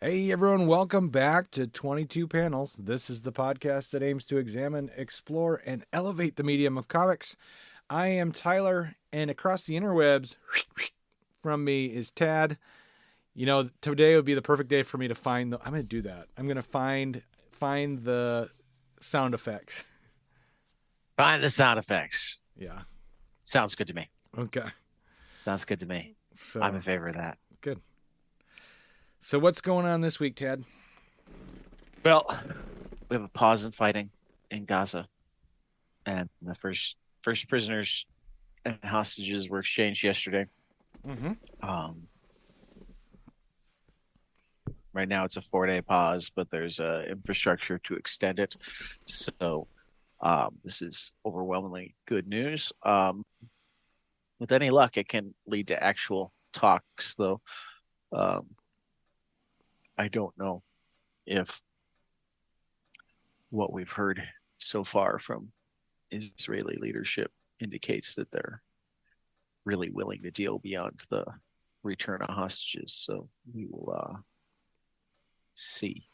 Hey everyone, welcome back to 22 Panels. This is the podcast that aims to examine, explore, and elevate the medium of comics. I am Tyler, and across the interwebs from me is Tad. You know, today would be the perfect day for me to find the. I'm going to do that. I'm going to find the sound effects. Find the sound effects. Yeah. Sounds good to me. Okay. Sounds good to me. I'm So in favor of that. good. So what's going on this week, Tad? Well, we have a pause in fighting in Gaza, and the first prisoners and hostages were exchanged yesterday. Mm-hmm. Um, right now it's a 4-day pause, but there's infrastructure to extend it. So this is overwhelmingly good news. With any luck, it can lead to actual talks, though. Um, I don't know if what we've heard so far from Israeli leadership indicates that they're really willing to deal beyond the return of hostages. So we will see.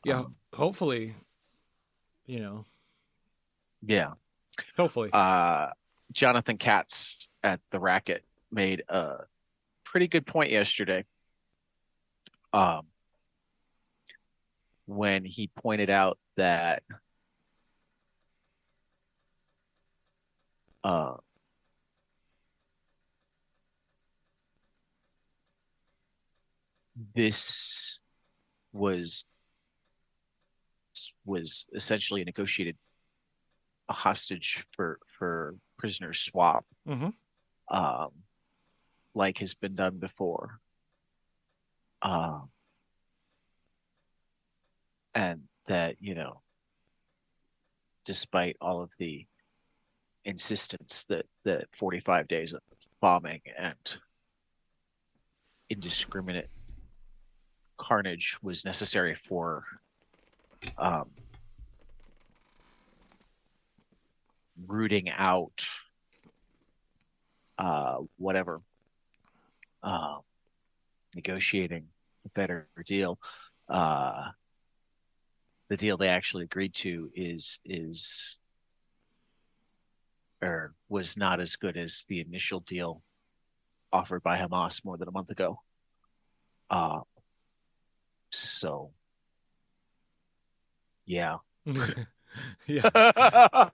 Yeah, hopefully, you know, Yeah. hopefully. Jonathan Katz at the Racket made a pretty good point yesterday um, when he pointed out that uh, this was essentially a negotiated a hostage for prisoner swap, Mm-hmm. um, like has been done before, um, and that despite all of the insistence that 45 days of bombing and indiscriminate carnage was necessary for um, rooting out whatever, uh, negotiating a better deal. Uh, the deal they actually agreed to is or was not as good as the initial deal offered by Hamas more than a month ago. Uh, so yeah. Yeah.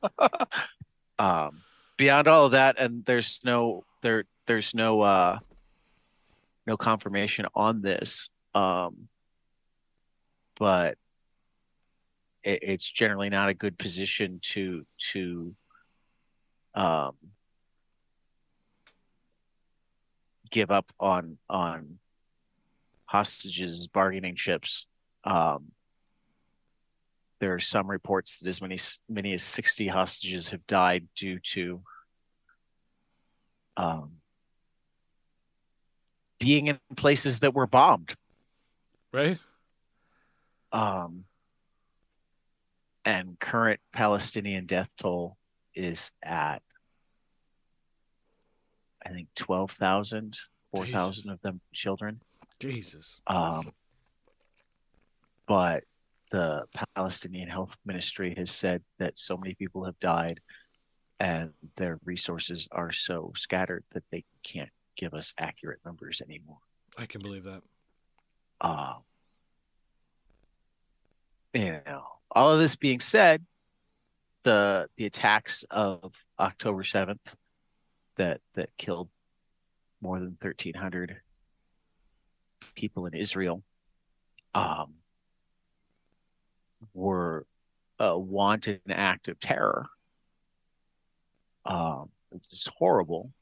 um, Beyond all of that, and there's no confirmation on this. But it's generally not a good position to um, give up on hostages bargaining chips. Um, there are some reports that as many as 60 hostages have died due to um, being in places that were bombed. Right? Um, and current Palestinian death toll is at, I think, 12,000, 4,000 Jesus. of them children. Jesus. Um, but the Palestinian Health Ministry has said that so many people have died and their resources are so scattered that they can't give us accurate numbers anymore. I can believe that. Uh, all of this being said, the attacks of October 7th that killed more than 1,300 people in Israel um, were a wanton act of terror. It's horrible.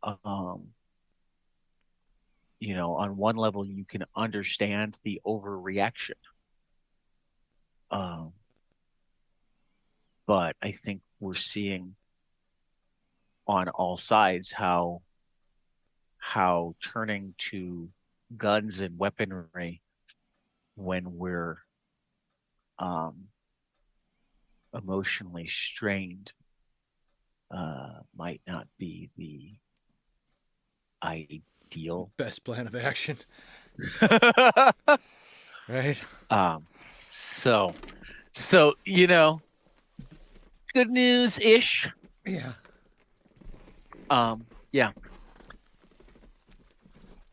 Um, on one level, you can understand the overreaction. Um, but I think we're seeing on all sides how turning to guns and weaponry when we're um, emotionally strained might not be the ideal. Best plan of action. Right? um, so good news ish. Yeah. Yeah,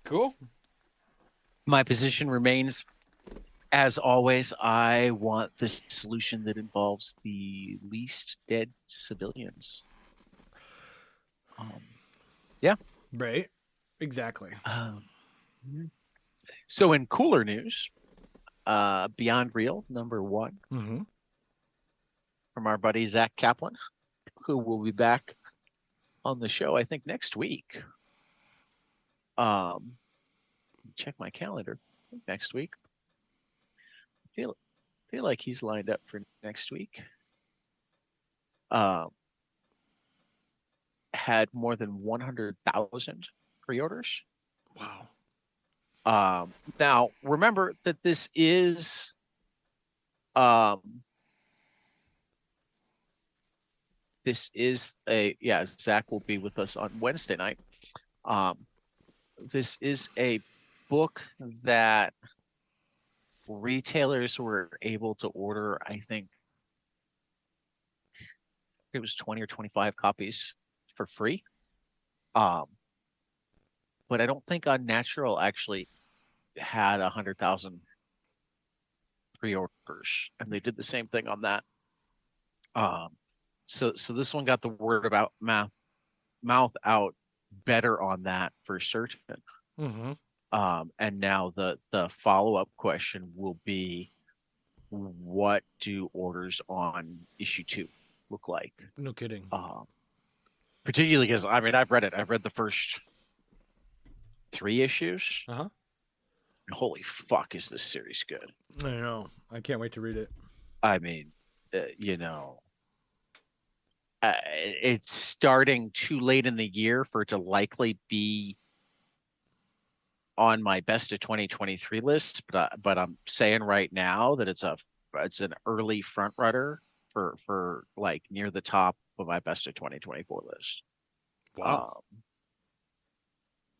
Cool. my position remains as always. I want this solution that involves the least dead civilians. Um, yeah. Right. Exactly. Um, so in cooler news, Beyond Real #1 Mm-hmm. from our buddy Zach Kaplan, who will be back on the show, I think, next week. Check my calendar. Next week. Feel like he's lined up for next week. Um, had more than 100,000 pre-orders. Wow. Now remember that this is um Zach will be with us on Wednesday night. This is a book that retailers were able to order, I think it was 20 or 25 copies for free. But I don't think Unnatural actually had 100,000 pre-orders, and they did the same thing on that. So this one got the word about mouth out better on that for certain. Mm-hmm. And now the follow-up question will be, what do orders on issue 2 look like? No kidding. Particularly because I've read it. I've read the first 3 issues. Uh-huh. Holy fuck, is this series good? I know. I can't wait to read it. I mean, it's starting too late in the year for it to likely be on my best of 2023 list, but I'm saying right now that it's an early front runner for like near the top of my best of 2024 list. Wow.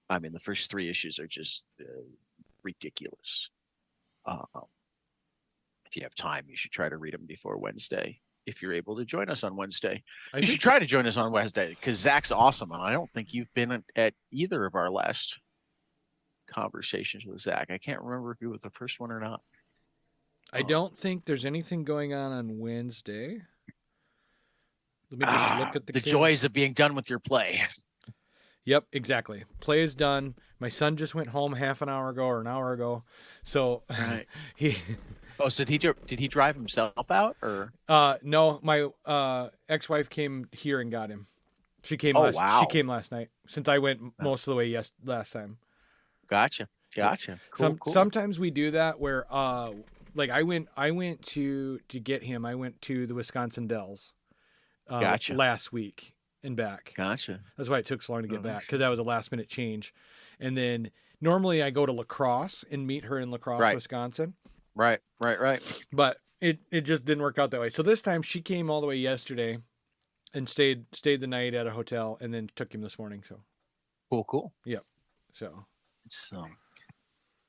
The first 3 issues are just ridiculous. If you have time, you should try to read them before Wednesday. If you're able to join us on Wednesday, you should try to join us on Wednesday because Zach's awesome, and I don't think you've been at either of our last conversations with Zach. I can't remember if you was the first one or not. I don't think there's anything going on Wednesday. Let me just look at the joys of being done with your play. Yep, exactly. Play is done. My son just went home half an hour ago or an hour ago, so right. he. Oh, so did he drive himself out or? No, my ex-wife came here and got him. She came. Wow. She came last night since I went most of the way last time. Gotcha. Cool. Sometimes we do that where like I went to get him. I went to the Wisconsin Dells last week and back. Gotcha. That's why it took so long to get back, because that was a last minute change. And then normally I go to La Crosse and meet her in La Crosse, Wisconsin. Right. But it just didn't work out that way. So this time she came all the way yesterday and stayed the night at a hotel and then took him this morning. So cool. Yep. So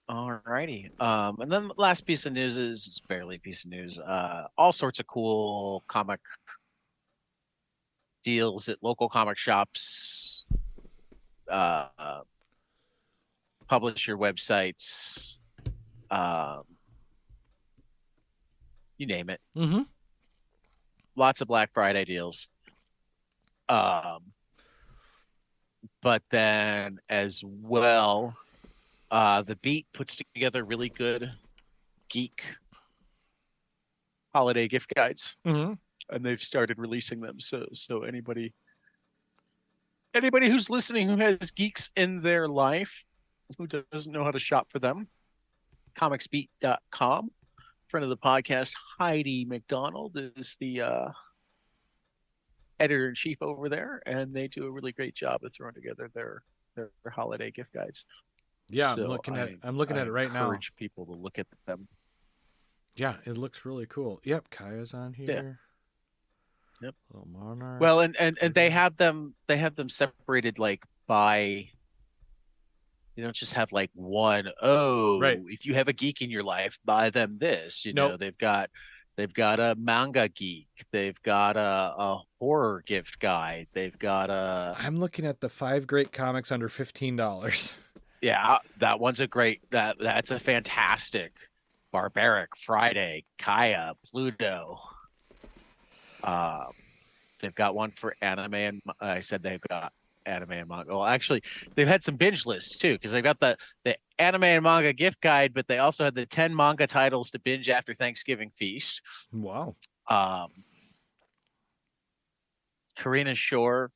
all righty. And then the last piece of news is barely a piece of news. All sorts of cool comic deals at local comic shops, publisher websites, you name it. Mm-hmm. Lots of Black Friday deals. But then as well, The Beat puts together really good geek holiday gift guides. Mm-hmm. And they've started releasing them. So anybody who's listening who has geeks in their life who doesn't know how to shop for them, comicsbeat.com. Friend of the podcast, Heidi McDonald, is the editor-in-chief over there, and they do a really great job of throwing together their holiday gift guides. Yeah, so I'm looking at it right now. I encourage people to look at them. Yeah, it looks really cool. Yep, Kaya's on here. Yeah. Yep. Little Monarch. Well, and they have them separated like by You don't just have like one, Right. if you have a geek in your life, buy them this. Nope. They've got a manga geek. They've got a horror gift guide. They've got a I'm looking at the 5 great comics under $15. yeah, that's a fantastic Barbaric Friday, Kaya, Pluto. Uh, they've got one for anime and I said they've got anime and manga. Well, actually, they've had some binge lists too because they've got the anime and manga gift guide, but they also had the 10 manga titles to binge after Thanksgiving feast. Wow. Um, Karina Shore,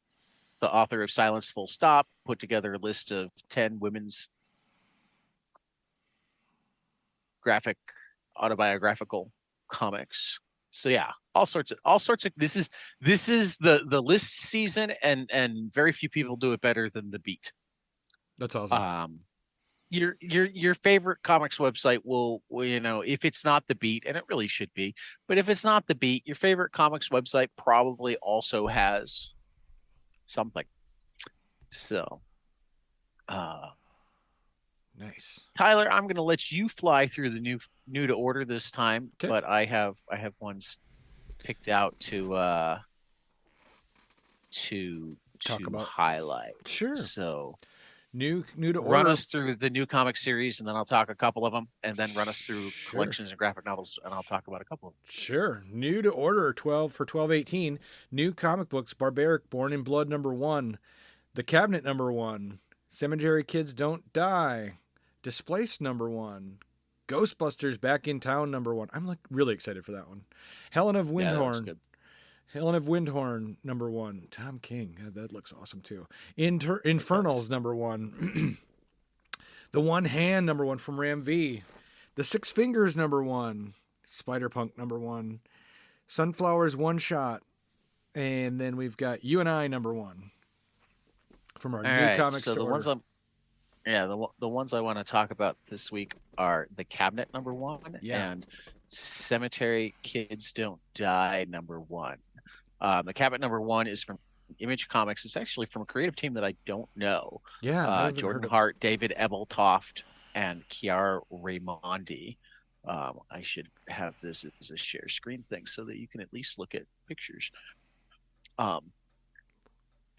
the author of Silence Full Stop, put together a list of 10 women's graphic autobiographical comics. So yeah, all sorts of this is the list season and very few people do it better than the beat. That's awesome. Your favorite comics website will if it's not the beat, and it really should be, but if it's not the beat, your favorite comics website probably also has something. So Nice. Tyler, I'm going to let you fly through the new to order this time, Okay. but I have ones picked out to Talk about. highlight. Sure. So New to run order. us through the new comic series, and then I'll talk a couple of them, and then run us through Sure. collections and graphic novels, and I'll talk about a couple of them. Sure. New to order 12 for 12/18. New comic books: Barbaric, Born in Blood #1, The Cabinet #1, Cemetery Kids Don't Die, Displaced #1, Ghostbusters Back in Town #1. I'm like really excited for that one. Helen of Yeah, that looks Windhorn. good. Helen of Windhorn #1. Tom King. That looks awesome too. Infernals #1. The One Hand #1 from Ram V. The Six Fingers #1. Spider-Punk #1. Sunflowers One Shot. And then we've got You and I #1 from our All new right, comics so to the order. ones I'm yeah the ones I want to talk about this week are The Cabinet #1 Yeah. and Cemetery Kids Don't Die #1. The Cabinet #1 is from Image Comics. It's actually from a creative team that I don't know. Yeah, I haven't Jordan heard of. Hart, David Ebeltoft, and Chiara Raimondi. I should have this as a share screen thing so that you can at least look at pictures.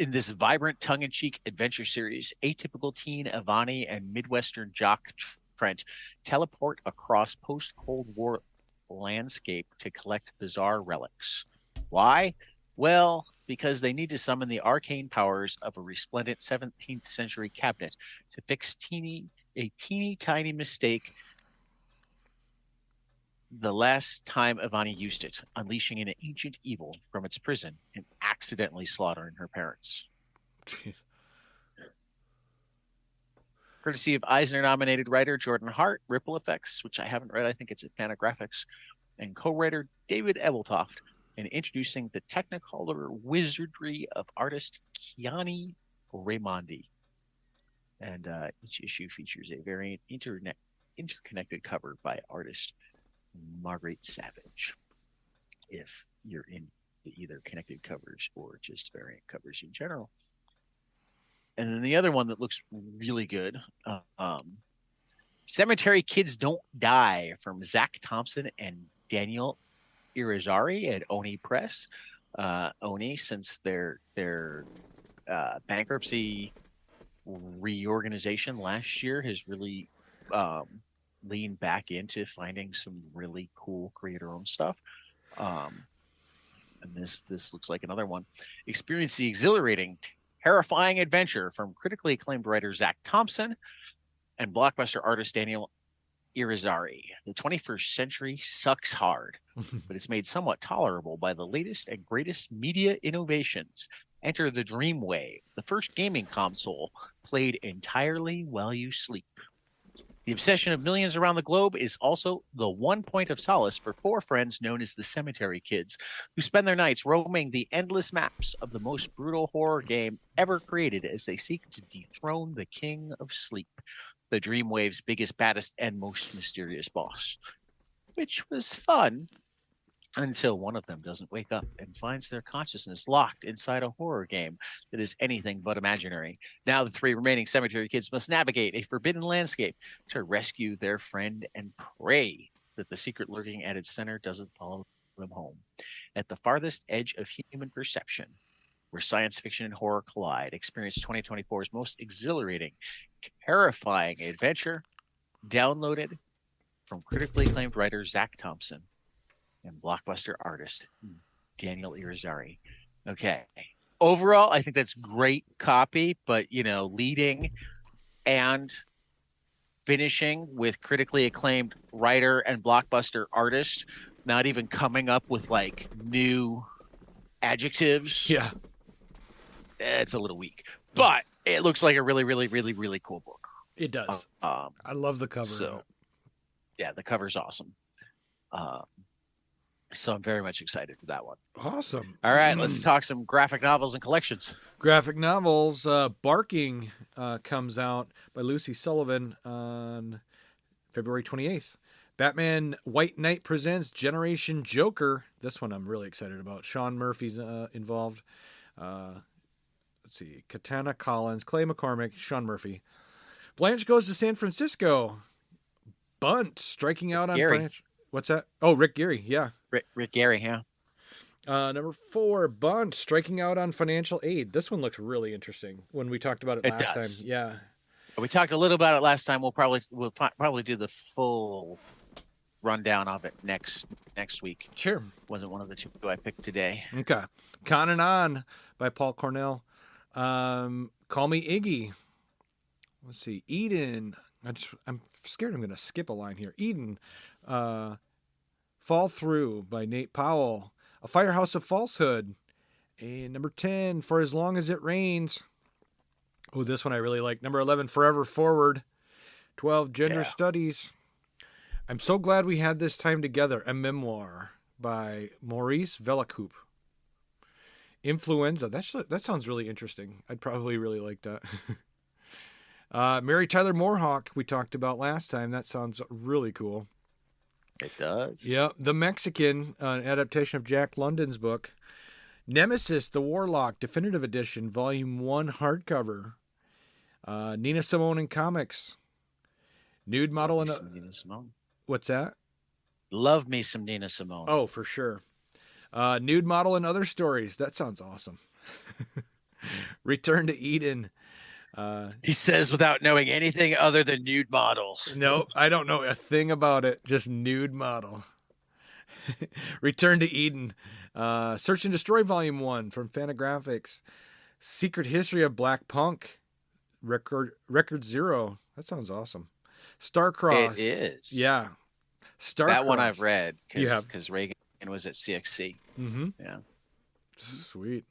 In this vibrant tongue-in-cheek adventure series, atypical teen Ivani and Midwestern jock Trent teleport across post-Cold War landscape to collect bizarre relics. Why? Well, because they need to summon the arcane powers of a resplendent 17th century cabinet to fix a teeny tiny mistake the last time Ivani used it, unleashing an ancient evil from its prison and accidentally slaughtering her parents. Jeez. Courtesy of Eisner-nominated writer Jordan Hart, Ripple Effects, which I haven't read, I think it's at Fantagraphics, and co-writer David Ebeltoft, and introducing the technicolor wizardry of artist Chiara Raimondi. And each issue features a variant interconnected cover by artist Margaret Savage. If you're into either connected covers or just variant covers in general. And then the other one that looks really good, Cemetery Kids Don't Die from Zach Thompson and Daniel Irizarry at Oni Press. Oni, since their bankruptcy reorganization last year, has really leaned back into finding some really cool creator-owned stuff. And this looks like another one. Experience the exhilarating, terrifying adventure from critically acclaimed writer Zach Thompson and blockbuster artist Daniel Irizarry. The 21st century sucks hard, but it's made somewhat tolerable by the latest and greatest media innovations. Enter the Dreamwave, the first gaming console played entirely while you sleep. The obsession of millions around the globe is also the one point of solace for four friends known as the Cemetery Kids, who spend their nights roaming the endless maps of the most brutal horror game ever created as they seek to dethrone the King of Sleep, the Dreamwave's biggest, baddest, and most mysterious boss. Which was fun. until one of them doesn't wake up and finds their consciousness locked inside a horror game that is anything but imaginary. Now the three remaining cemetery kids must navigate a forbidden landscape to rescue their friend and pray that the secret lurking at its center doesn't follow them home. At the farthest edge of human perception, where science fiction and horror collide, experience 2024's most exhilarating, terrifying adventure, downloaded from critically acclaimed writer Zach Thompson and blockbuster artist Daniel Irizarry. Okay. Overall, I think that's great copy, but leading and finishing with critically acclaimed writer and blockbuster artist, not even coming up with like new adjectives. Yeah. It's a little weak, but it looks like a really, really, really, really cool book. It does. I love the cover. So, yeah, the cover's awesome. So I'm very much excited for that one. Awesome. All right, let's talk some graphic novels and collections. Graphic novels. Barking comes out by Lucy Sullivan on February 28th. Batman White Knight presents Generation Joker. This one I'm really excited about. Sean Murphy's involved. Let's see. Katana Collins, Clay McCormick, Sean Murphy. Blanche Goes to San Francisco. Bunt striking out on financial. What's that? Oh, Rick Geary. Yeah. Rick Geary, yeah. Number 4, Bunt striking out on financial aid. This one looks really interesting when we talked about it last time. Yeah. We talked a little about it last time. We'll probably do the full rundown of it next week. Sure. Wasn't one of the two I picked today. Okay. Con and On by Paul Cornell. Call Me Iggy. Let's see. Eden. I'm scared I'm going to skip a line here. Eden. Fall Through by Nate Powell. A Firehouse of Falsehood. And number 10, For As Long As It Rains. Oh, this one I really like. Number 11, Forever Forward. 12, Gender Studies. I'm so glad we had this time together. A memoir by Maurice Velacoup. Influenza. That sounds really interesting. I'd probably really like that. Mary Tyler Moorhawk we talked about last time. That sounds really cool. It does. Yeah. The Mexican, an adaptation of Jack London's book. Nemesis, The Warlock, Definitive Edition, Volume 1 hardcover. Nina Simone in comics. Nude model and Nina Simone. What's that? Love me some Nina Simone. Oh, for sure. Nude model and other stories. That sounds awesome. Return to Eden. He says without knowing anything other than nude models. No, I don't know a thing about it. Just nude model. Return to Eden. Search and Destroy Volume 1 from Fantagraphics. Secret History of Black Punk. Record Zero. That sounds awesome. Starcross. It is. Yeah. Starcross. That one I've read because Reagan was at CXC. Mm-hmm. Yeah. Sweet.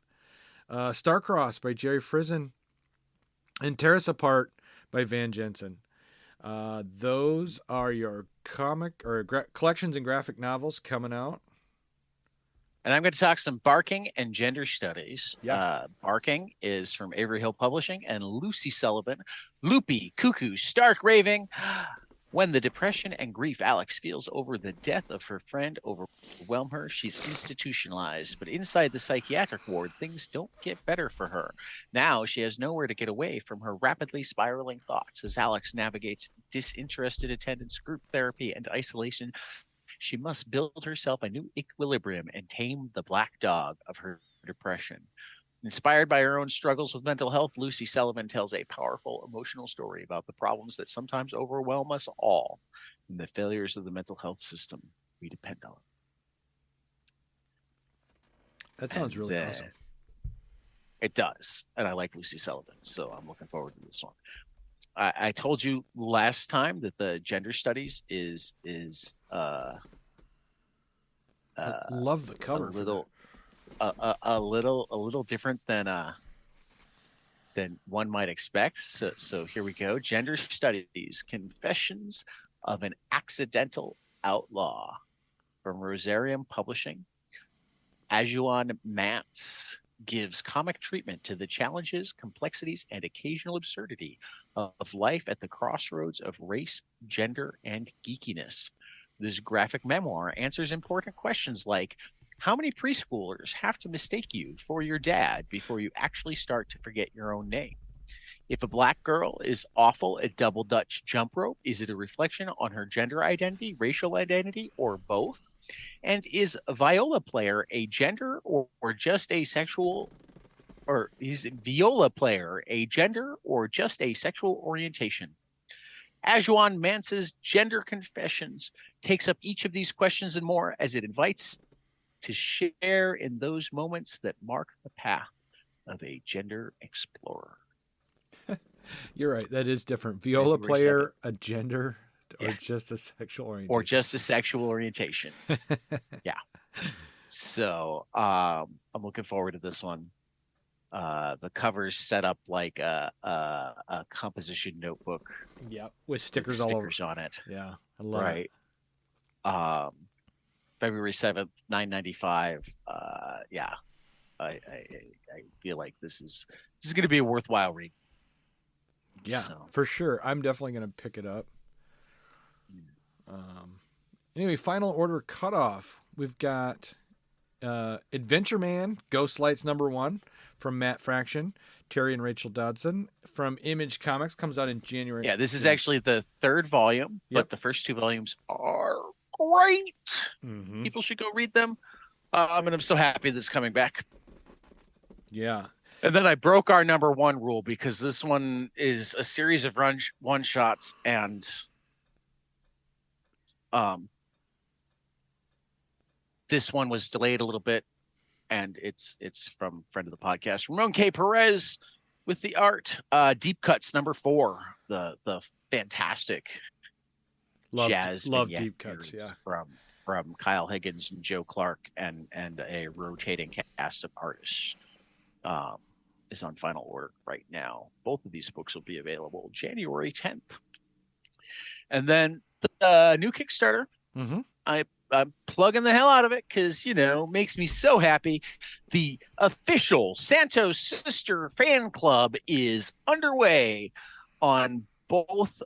Starcross by Jerry Frizen. And Tear Us Apart by Van Jensen. Those are your comic or collections and graphic novels coming out. And I'm going to talk some Barking and Gender Studies. Yeah. Barking is from Avery Hill Publishing and Lucy Sullivan. Loopy, cuckoo, stark raving. When the depression and grief Alex feels over the death of her friend overwhelm her, she's institutionalized. But inside the psychiatric ward, things don't get better for her. Now she has nowhere to get away from her rapidly spiraling thoughts. As Alex navigates disinterested attendance, group therapy, and isolation, she must build herself a new equilibrium and tame the black dog of her depression. Inspired by her own struggles with mental health, Lucy Sullivan tells a powerful emotional story about the problems that sometimes overwhelm us all and the failures of the mental health system we depend on. That sounds really awesome. It does. And I like Lucy Sullivan, so I'm looking forward to this one. I told you last time that the Gender Studies is I love the cover. A little different than one might expect. So here we go. Gender Studies: Confessions of an Accidental Outlaw from Rosarium Publishing. Ajuan Mance gives comic treatment to the challenges, complexities, and occasional absurdity of life at the crossroads of race, gender, and geekiness. This graphic memoir answers important questions like how many preschoolers have to mistake you for your dad before you actually start to forget your own name? If a black girl is awful at double Dutch jump rope, is it a reflection on her gender identity, racial identity, or both? And is a viola player a gender or just a sexual, or is viola player a gender or just a sexual orientation? Ajuan Mance's Gender Confessions takes up each of these questions and more as it invites to share in those moments that mark the path of a gender explorer. You're right. That is different. Viola February player, 7th. a gender, or Yeah. just a sexual orientation. Or just a sexual orientation. Yeah. So I'm looking forward to this one. The cover's set up like a composition notebook. Yeah, with stickers with all over. stickers on it. Yeah, I love it. Right. February 7th, $9.95. Yeah. I feel like this is going to be a worthwhile read. Yeah, so. For sure. I'm definitely going to pick it up. Anyway, final order cutoff. We've got Adventure Man, Ghost Lights #1 from Matt Fraction, Terry and Rachel Dodson. From Image Comics, comes out in January. Yeah, this is actually the third volume, but the first two volumes are great. Mm-hmm. People should go read them. And I'm so happy this is coming back. Yeah. And then I broke our #1 rule because this one is a series of one-shots, and this one was delayed a little bit, and it's from friend of the podcast, Ramon K. Perez, with the art. Deep Cuts #4, the fantastic jazz love vignette Deep Cuts, series yeah. From Kyle Higgins and Joe Clark and a rotating cast of artists. Is on final order right now. Both of these books will be available January 10th. And then the new Kickstarter, I'm plugging the hell out of it because, makes me so happy. The official Santos Sister fan club is underway on both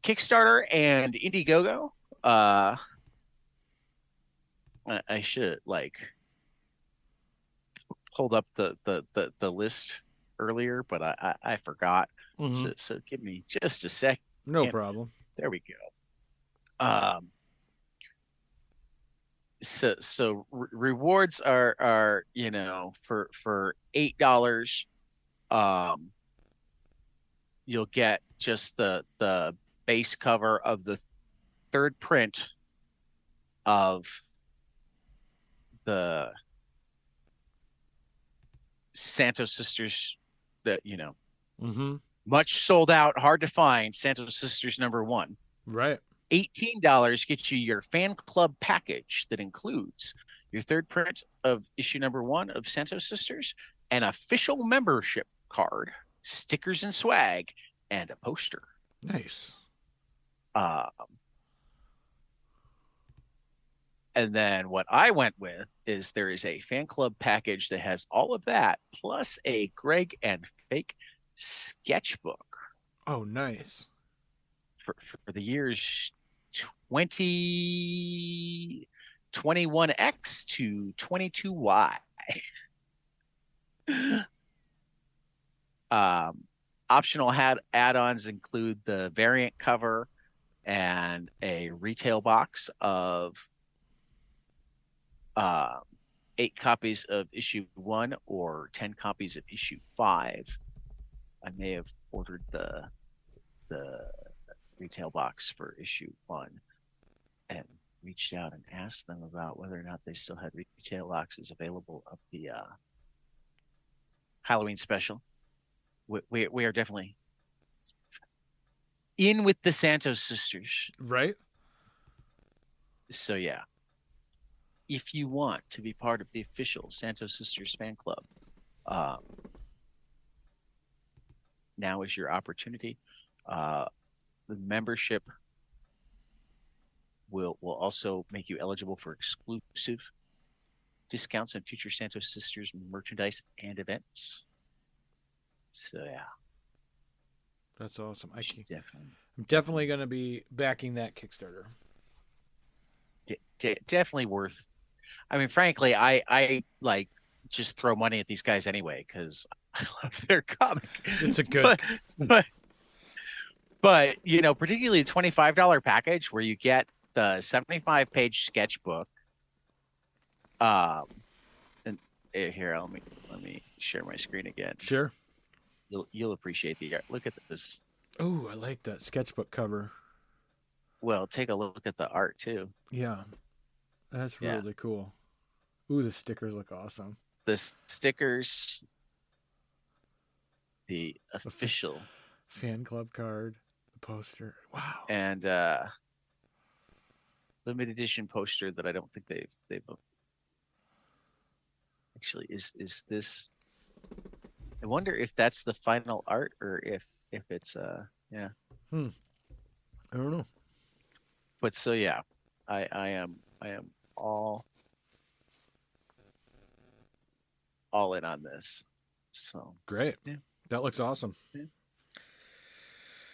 Kickstarter and Indiegogo. I should pulled up the list earlier, but I forgot. Mm-hmm. So give me just a sec. No problem. There we go. So rewards are for $8, you'll get just the base cover of the third print of the Santos Sisters, that much sold out, hard to find. Santos Sisters #1. Right. $18 gets you your fan club package that includes your third print of issue #1 of Santos Sisters, an official membership card, stickers and swag, and a poster. Nice. And then what I went with is there is a fan club package that has all of that, plus a Greg and Fake sketchbook. Oh, nice. For the years 2021X to 22Y. Optional add-ons include the variant cover and a retail box of 8 copies of issue 1 or 10 copies of issue 5. I may have ordered the retail box for issue 1 and reached out and asked them about whether or not they still had retail boxes available of the Halloween special. We are definitely in with the Santos Sisters. Right. So yeah. If you want to be part of the official Santos Sisters fan club, now is your opportunity. The membership will also make you eligible for exclusive discounts on future Santos Sisters merchandise and events. So yeah, that's awesome. I'm definitely going to be backing that Kickstarter. Definitely worth. I mean, frankly, I like just throw money at these guys anyway because I love their comic. It's a good. But but particularly the $25 package where you get the 75-page sketchbook. Um, and here, let me share my screen again. Sure. You'll appreciate the art. Look at this. Oh, I like that sketchbook cover. Well, take a look at the art too. Yeah, that's really cool. Ooh, the stickers look awesome. The stickers, the official fan club card, the poster. Wow. And limited edition poster that I don't think they've actually is this. I wonder if that's the final art or if it's yeah. I don't know. But so yeah, I am all in on this. So great. Yeah. That looks awesome. Yeah.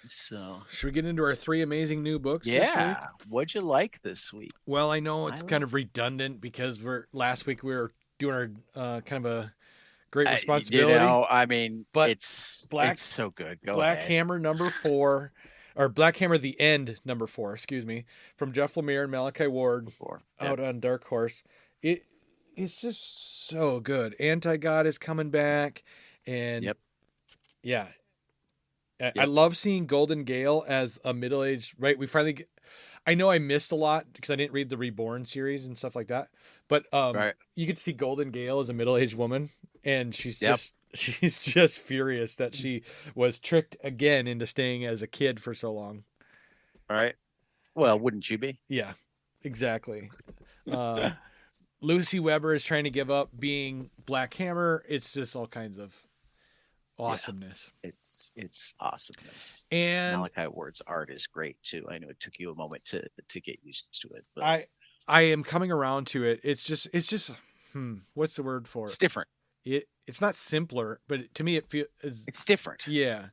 So should we get into our 3 amazing new books this week? What'd you like this week? Well, I know it's kind of redundant because last week we were doing our kind of a great responsibility. I mean, but it's so good. Black Hammer #4, or Black Hammer the End #4, excuse me, from Jeff Lemire and Malachi Ward out on Dark Horse. It's just so good. Anti-God is coming back, and yeah. I love seeing Golden Gale as a middle-aged, right? We finally I know I missed a lot because I didn't read the Reborn series and stuff like that. But you get to see Golden Gale as a middle-aged woman, and she's just furious that she was tricked again into staying as a kid for so long. All right. Well, wouldn't you be? Yeah, exactly. Lucy Weber is trying to give up being Black Hammer. It's just all kinds of awesomeness. Yeah, it's awesomeness. And Malachi Ward's art is great too. I know it took you a moment to get used to it, but I am coming around to it. It's just what's the word for it? It's different. It's not simpler, but to me it feels it's different. Yeah.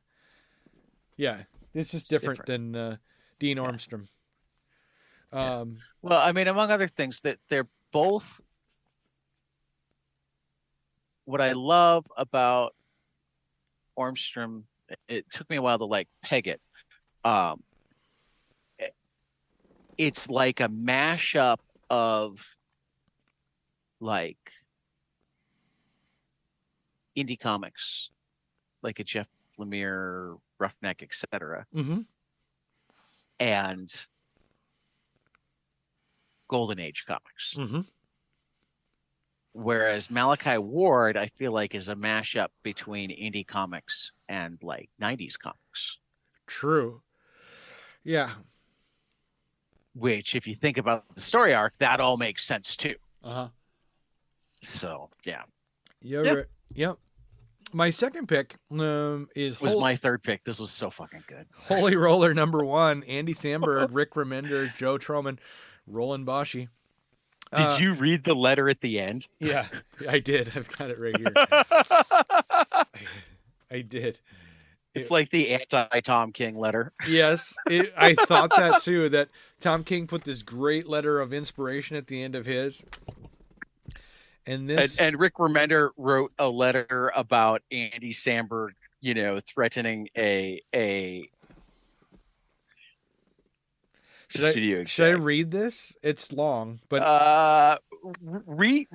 It's just different than Dean Ormstrom. Well, I mean, among other things, that they're both. What I love about Ormstrom, it took me a while to peg it. It's like a mashup of indie comics, like a Jeff Lemire, Roughneck, etc., and Golden Age comics. Whereas Malachi Ward, I feel like, is a mashup between indie comics and 90s comics. True. Yeah. Which, if you think about the story arc, that all makes sense too. So, yeah. Yep. My second pick was my third pick. This was so fucking good. Holy Roller #1, Andy Samberg, Rick Remender, Joe Troman, Roland Boschi. Did you read the letter at the end? Yeah, I did. I've got it right here. I did. It's like the anti-Tom King letter. Yes, I thought that too, that Tom King put this great letter of inspiration at the end of his. And Rick Remender wrote a letter about Andy Samberg, threatening a studio exec. Should I read this? It's long, but read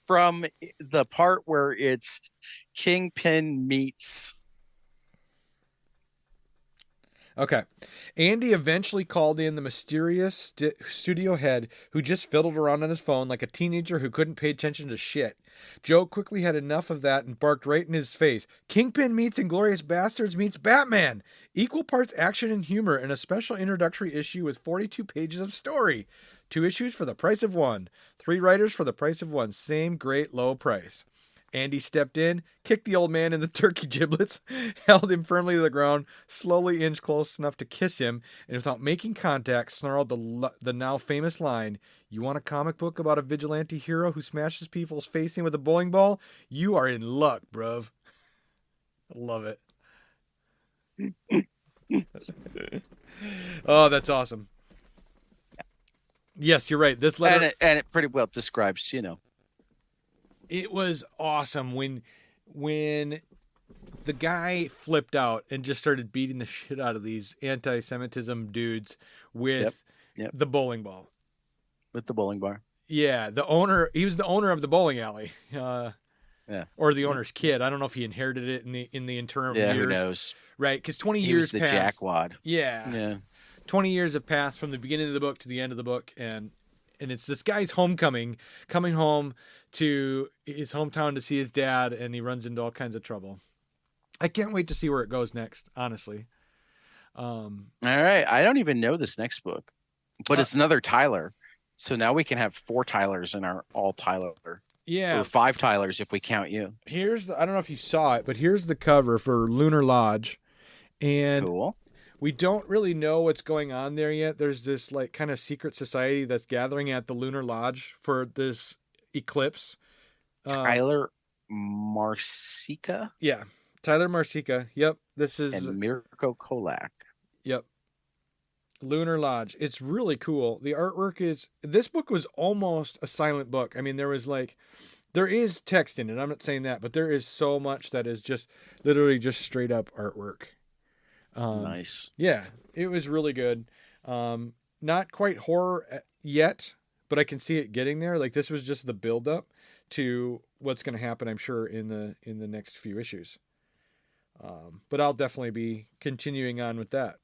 from the part where it's Kingpin meets. Okay. Andy eventually called in the mysterious studio head who just fiddled around on his phone like a teenager who couldn't pay attention to shit. Joe quickly had enough of that and barked right in his face. Kingpin meets Inglourious Bastards meets Batman. Equal parts action and humor in a special introductory issue with 42 pages of story. 2 issues for the price of 1. 3 writers for the price of 1. Same great low price. Andy stepped in, kicked the old man in the turkey giblets, held him firmly to the ground, slowly inched close enough to kiss him, and without making contact, snarled the now famous line, "You want a comic book about a vigilante hero who smashes people's face in with a bowling ball? You are in luck, bruv." I love it. Oh, that's awesome. Yes, you're right. This letter, And it pretty well describes, it was awesome when the guy flipped out and just started beating the shit out of these anti-Semitism dudes yep, with yep, the bowling ball. with the bowling bar. Yeah, the owner. He was the owner of the bowling alley, Yeah, or the yeah, owner's kid. I don't know if he inherited it in the interim yeah. Who years, knows? right? Because 20 He was years the passed. jackwad. Yeah, Yeah, 20 years have passed from the beginning of the book to the end of the book, and it's this guy's homecoming, coming home to his hometown to see his dad, and he runs into all kinds of trouble. I can't wait to see where it goes next. Honestly, all right. I don't even know this next book, but uh, it's another Tyler. So now we can have 4 Tylers in our all Tyler, yeah. or 5 Tylers if we count you. Here's the. I don't know if you saw it, but here's the cover for Lunar Lodge, and Cool. we don't really know what's going on there yet. There's this like kind of secret society that's gathering at the Lunar Lodge for this eclipse. Tyler Marsica Yeah, Tyler Marsica. Yep, this is. and Mirko Kolak. Yep, Lunar Lodge. It's really cool. The artwork is. This book was almost a silent book. I mean, there is text in it. I'm not saying that, but there is so much that is just literally just straight up artwork. Nice. Yeah, it was really good. Not quite horror yet, but I can see it getting there. Like this was just the build up to what's going to happen, I'm sure, in the next few issues. But I'll definitely be continuing on with that.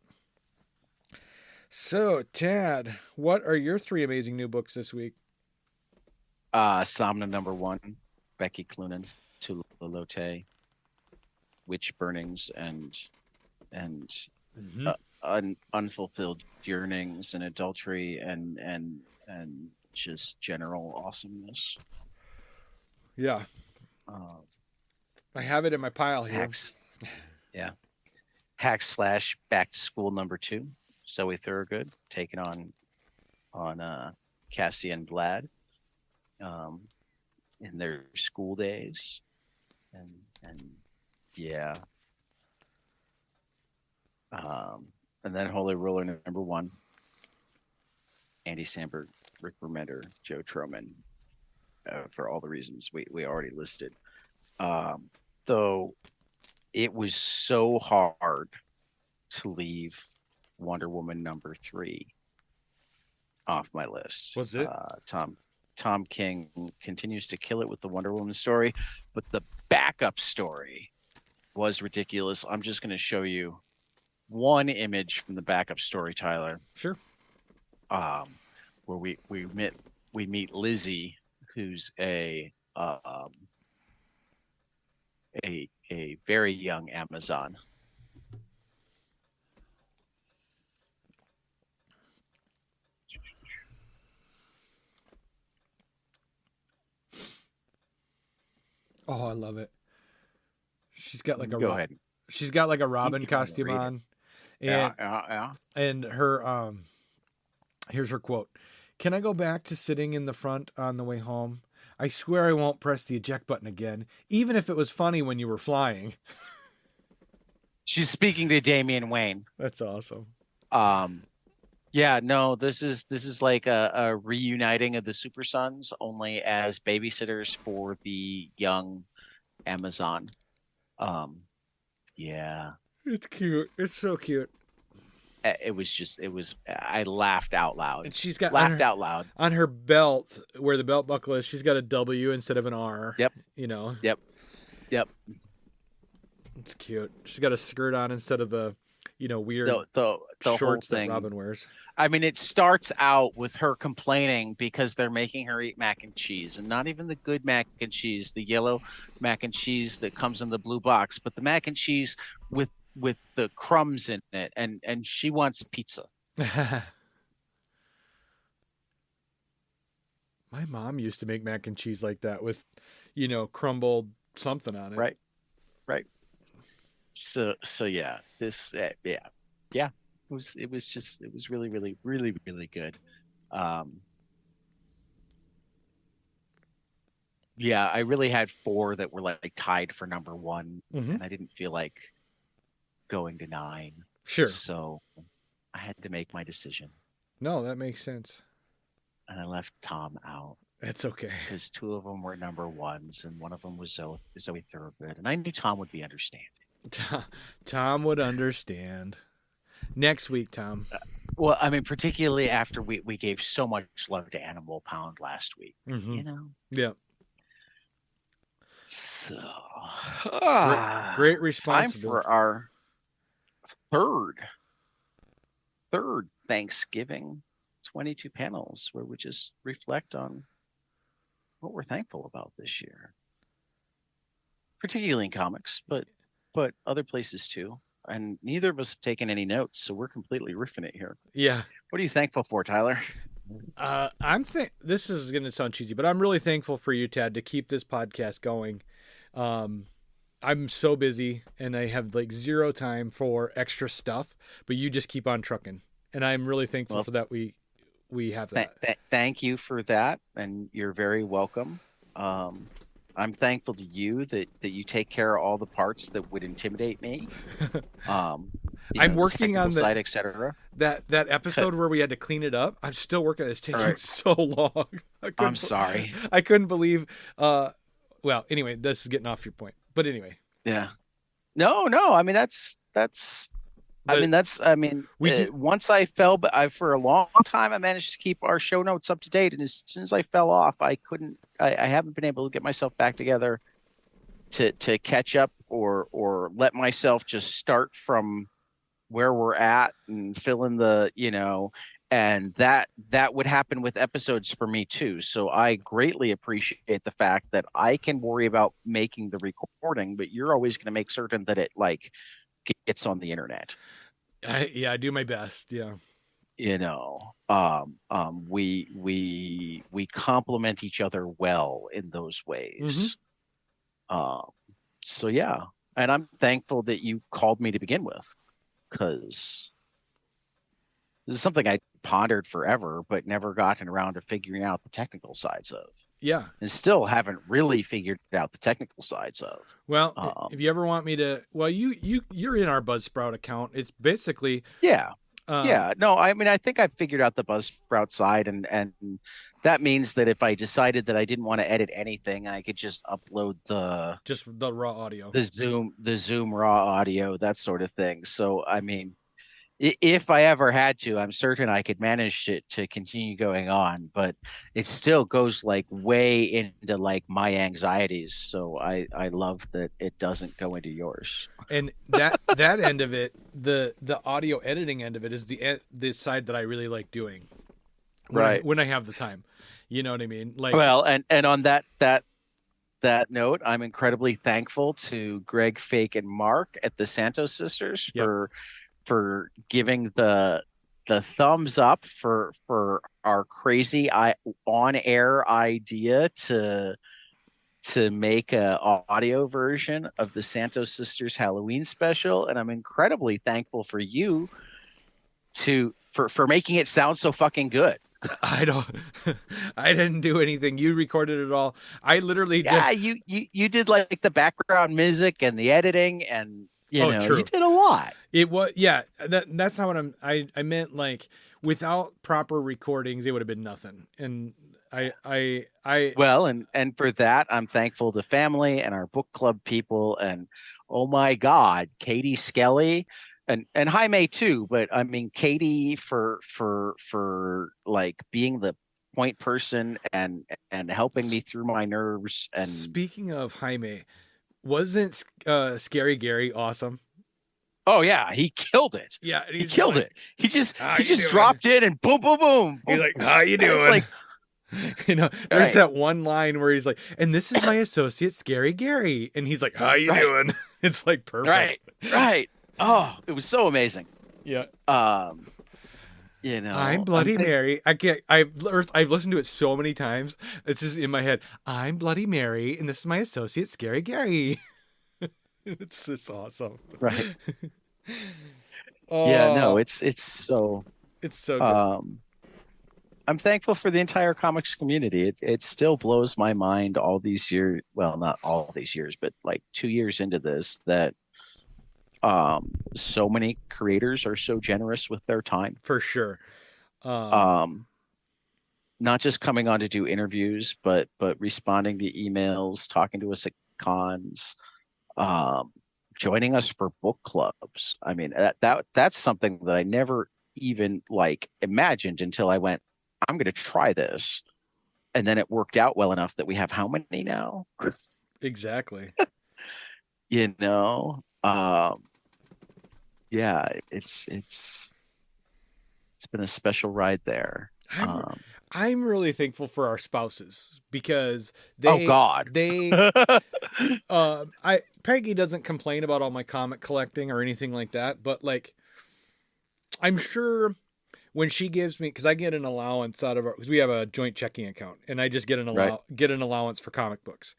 So, Tad, what are your 3 amazing new books this week? Somna #1, Becky Cloonan, Tula Lote, Witch Burnings, and Mm-hmm. unfulfilled yearnings and adultery and just general awesomeness. Yeah, Uh, I have it in my pile here. hacks, yeah. Hack / Back to School #2, Zoe Thorogood taking on Cassie and Vlad in their school days, and yeah. And then Holy Roller #1, Andy Samberg, Rick Remender, Joe Troman, for all the reasons we already listed. Though it was so hard to leave Wonder Woman #3 off my list. Was it? Tom King continues to kill it with the Wonder Woman story, but the backup story was ridiculous. I'm just going to show you one image from the backup story, Tyler. Sure. Where we meet Lizzie, who's a very young Amazon. Oh, I love it. She's got like a Go ahead. She's got like a Robin You can costume read it. on, Yeah, and and her here's her quote. Can I go back to sitting in the front on the way home? I swear I won't press the eject button again, even if it was funny when you were flying. She's speaking to Damian Wayne. That's awesome. Yeah, no, this is like a reuniting of the Super Sons, only as babysitters for the young Amazon. Yeah, It's cute. It's so cute. it was. I laughed out loud. And she's got Laughed out loud. on her belt, where the belt buckle is, she's got a W instead of an R. Yep. You know. Yep. It's cute. She's got a skirt on instead of the, weird The shorts whole thing. that Robin wears. I mean, it starts out with her complaining because they're making her eat mac and cheese, and not even the good mac and cheese, the yellow mac and cheese that comes in the blue box, but the mac and cheese with the crumbs in it, and she wants pizza. My mom used to make mac and cheese like that with, crumbled something on it. Right. So yeah, this yeah. It was really really really really good. Yeah, I really had 4 that were like tied for #1, Mhm. and I didn't feel like going to 9. Sure. So I had to make my decision, No, that makes sense. and I left Tom out That's okay. because two of them were number ones, and one of them was Zoe Thorogood, and I knew Tom would be understanding. Tom would understand. Next week, Tom. Well, I mean, particularly after we gave so much love to Animal Pound last week, Yeah. So, great time responsibility. for our third Thanksgiving 22 panels, where we just reflect on what we're thankful about this year, particularly in comics, but other places too. And neither of us have taken any notes, so we're completely riffing it here. Yeah. What are you thankful for, Tyler? This is going to sound cheesy, but I'm really thankful for you, Tad, to keep this podcast going. I'm so busy and I have like zero time for extra stuff, but you just keep on trucking. And I'm really thankful for that. We have that. Thank you for that. And you're very welcome. I'm thankful to you that you take care of all the parts that would intimidate me. I'm working on the side, etc. That episode where we had to clean it up. I'm still working. It's taking so long. I'm sorry. I couldn't believe. Well, anyway, this is getting off your point. But anyway. Yeah. No. I mean, once I fell, but for a long time, I managed to keep our show notes up to date. And as soon as I fell off, I haven't been able to get myself back together to catch up or let myself just start from where we're at and fill in the, and that would happen with episodes for me too. So I greatly appreciate the fact that I can worry about making the recording, but you're always going to make certain that it gets on the internet. I do my best. Yeah. We complement each other well in those ways. So yeah. And I'm thankful that you called me to begin with, because this is something I pondered forever, but never gotten around to figuring out the technical sides of. Yeah. And still haven't really figured out the technical sides of. Well, if you ever want me to, you're in our Buzzsprout account. It's basically. Yeah. No, I mean, I think I've figured out the Buzzsprout side, and that means that if I decided that I didn't want to edit anything, I could just upload the raw audio, the Zoom raw audio, that sort of thing. So, I mean, if I ever had to, I'm certain I could manage to continue going on, but it still goes way into my anxieties. So I love that it doesn't go into yours. And that end of it, the audio editing end of it, is the side that I really like doing. When I have the time, you know what I mean? Well, and on that note, I'm incredibly thankful to Greg, Fake, and Mark at the Santos Sisters for giving the thumbs up for our crazy on-air idea to make a audio version of the Santos Sisters Halloween special. And I'm incredibly thankful for you for making it sound so fucking good. I didn't do anything. You recorded it all. I literally you did the background music and the editing, and true. You did a lot. It was, that's not what I meant. Without proper recordings, it would have been nothing. And well, and for that, I'm thankful to family and our book club people, and oh my God, Katie Skelly and Jaime too. But I mean, Katie for being the point person and helping me through my nerves. And speaking of Jaime, wasn't Scary Gary awesome? Oh yeah, he killed it. Yeah, he killed it. He just dropped in and boom, boom, boom. He's like, "How you doing?" There's that one line where he's like, "And this is my associate, Scary Gary," and he's like, "How you doing?" It's perfect. Right. Oh, it was so amazing. Yeah. I'm Bloody Mary. I've listened to it so many times. It's just in my head. I'm Bloody Mary, and this is my associate, Scary Gary. It's just awesome. Right. Yeah. No. It's so good. I'm thankful for the entire comics community. It still blows my mind all these years. Well, not all these years, but 2 years into this, that So many creators are so generous with their time. For sure. Um, Um, not just coming on to do interviews, but responding to emails, talking to us at cons, um, joining us for book clubs. I mean, that's something that I never even like imagined until I went, I'm going to try this. And then it worked out well enough that we have how many now? exactly. You know, yeah, it's been a special ride there. I'm I'm really thankful for our spouses because Oh God. I Peggy doesn't complain about all my comic collecting or anything like that, but like I'm sure when she gives me, because I get an allowance out of our, because we have a joint checking account, and I just Right, get an allowance for comic books.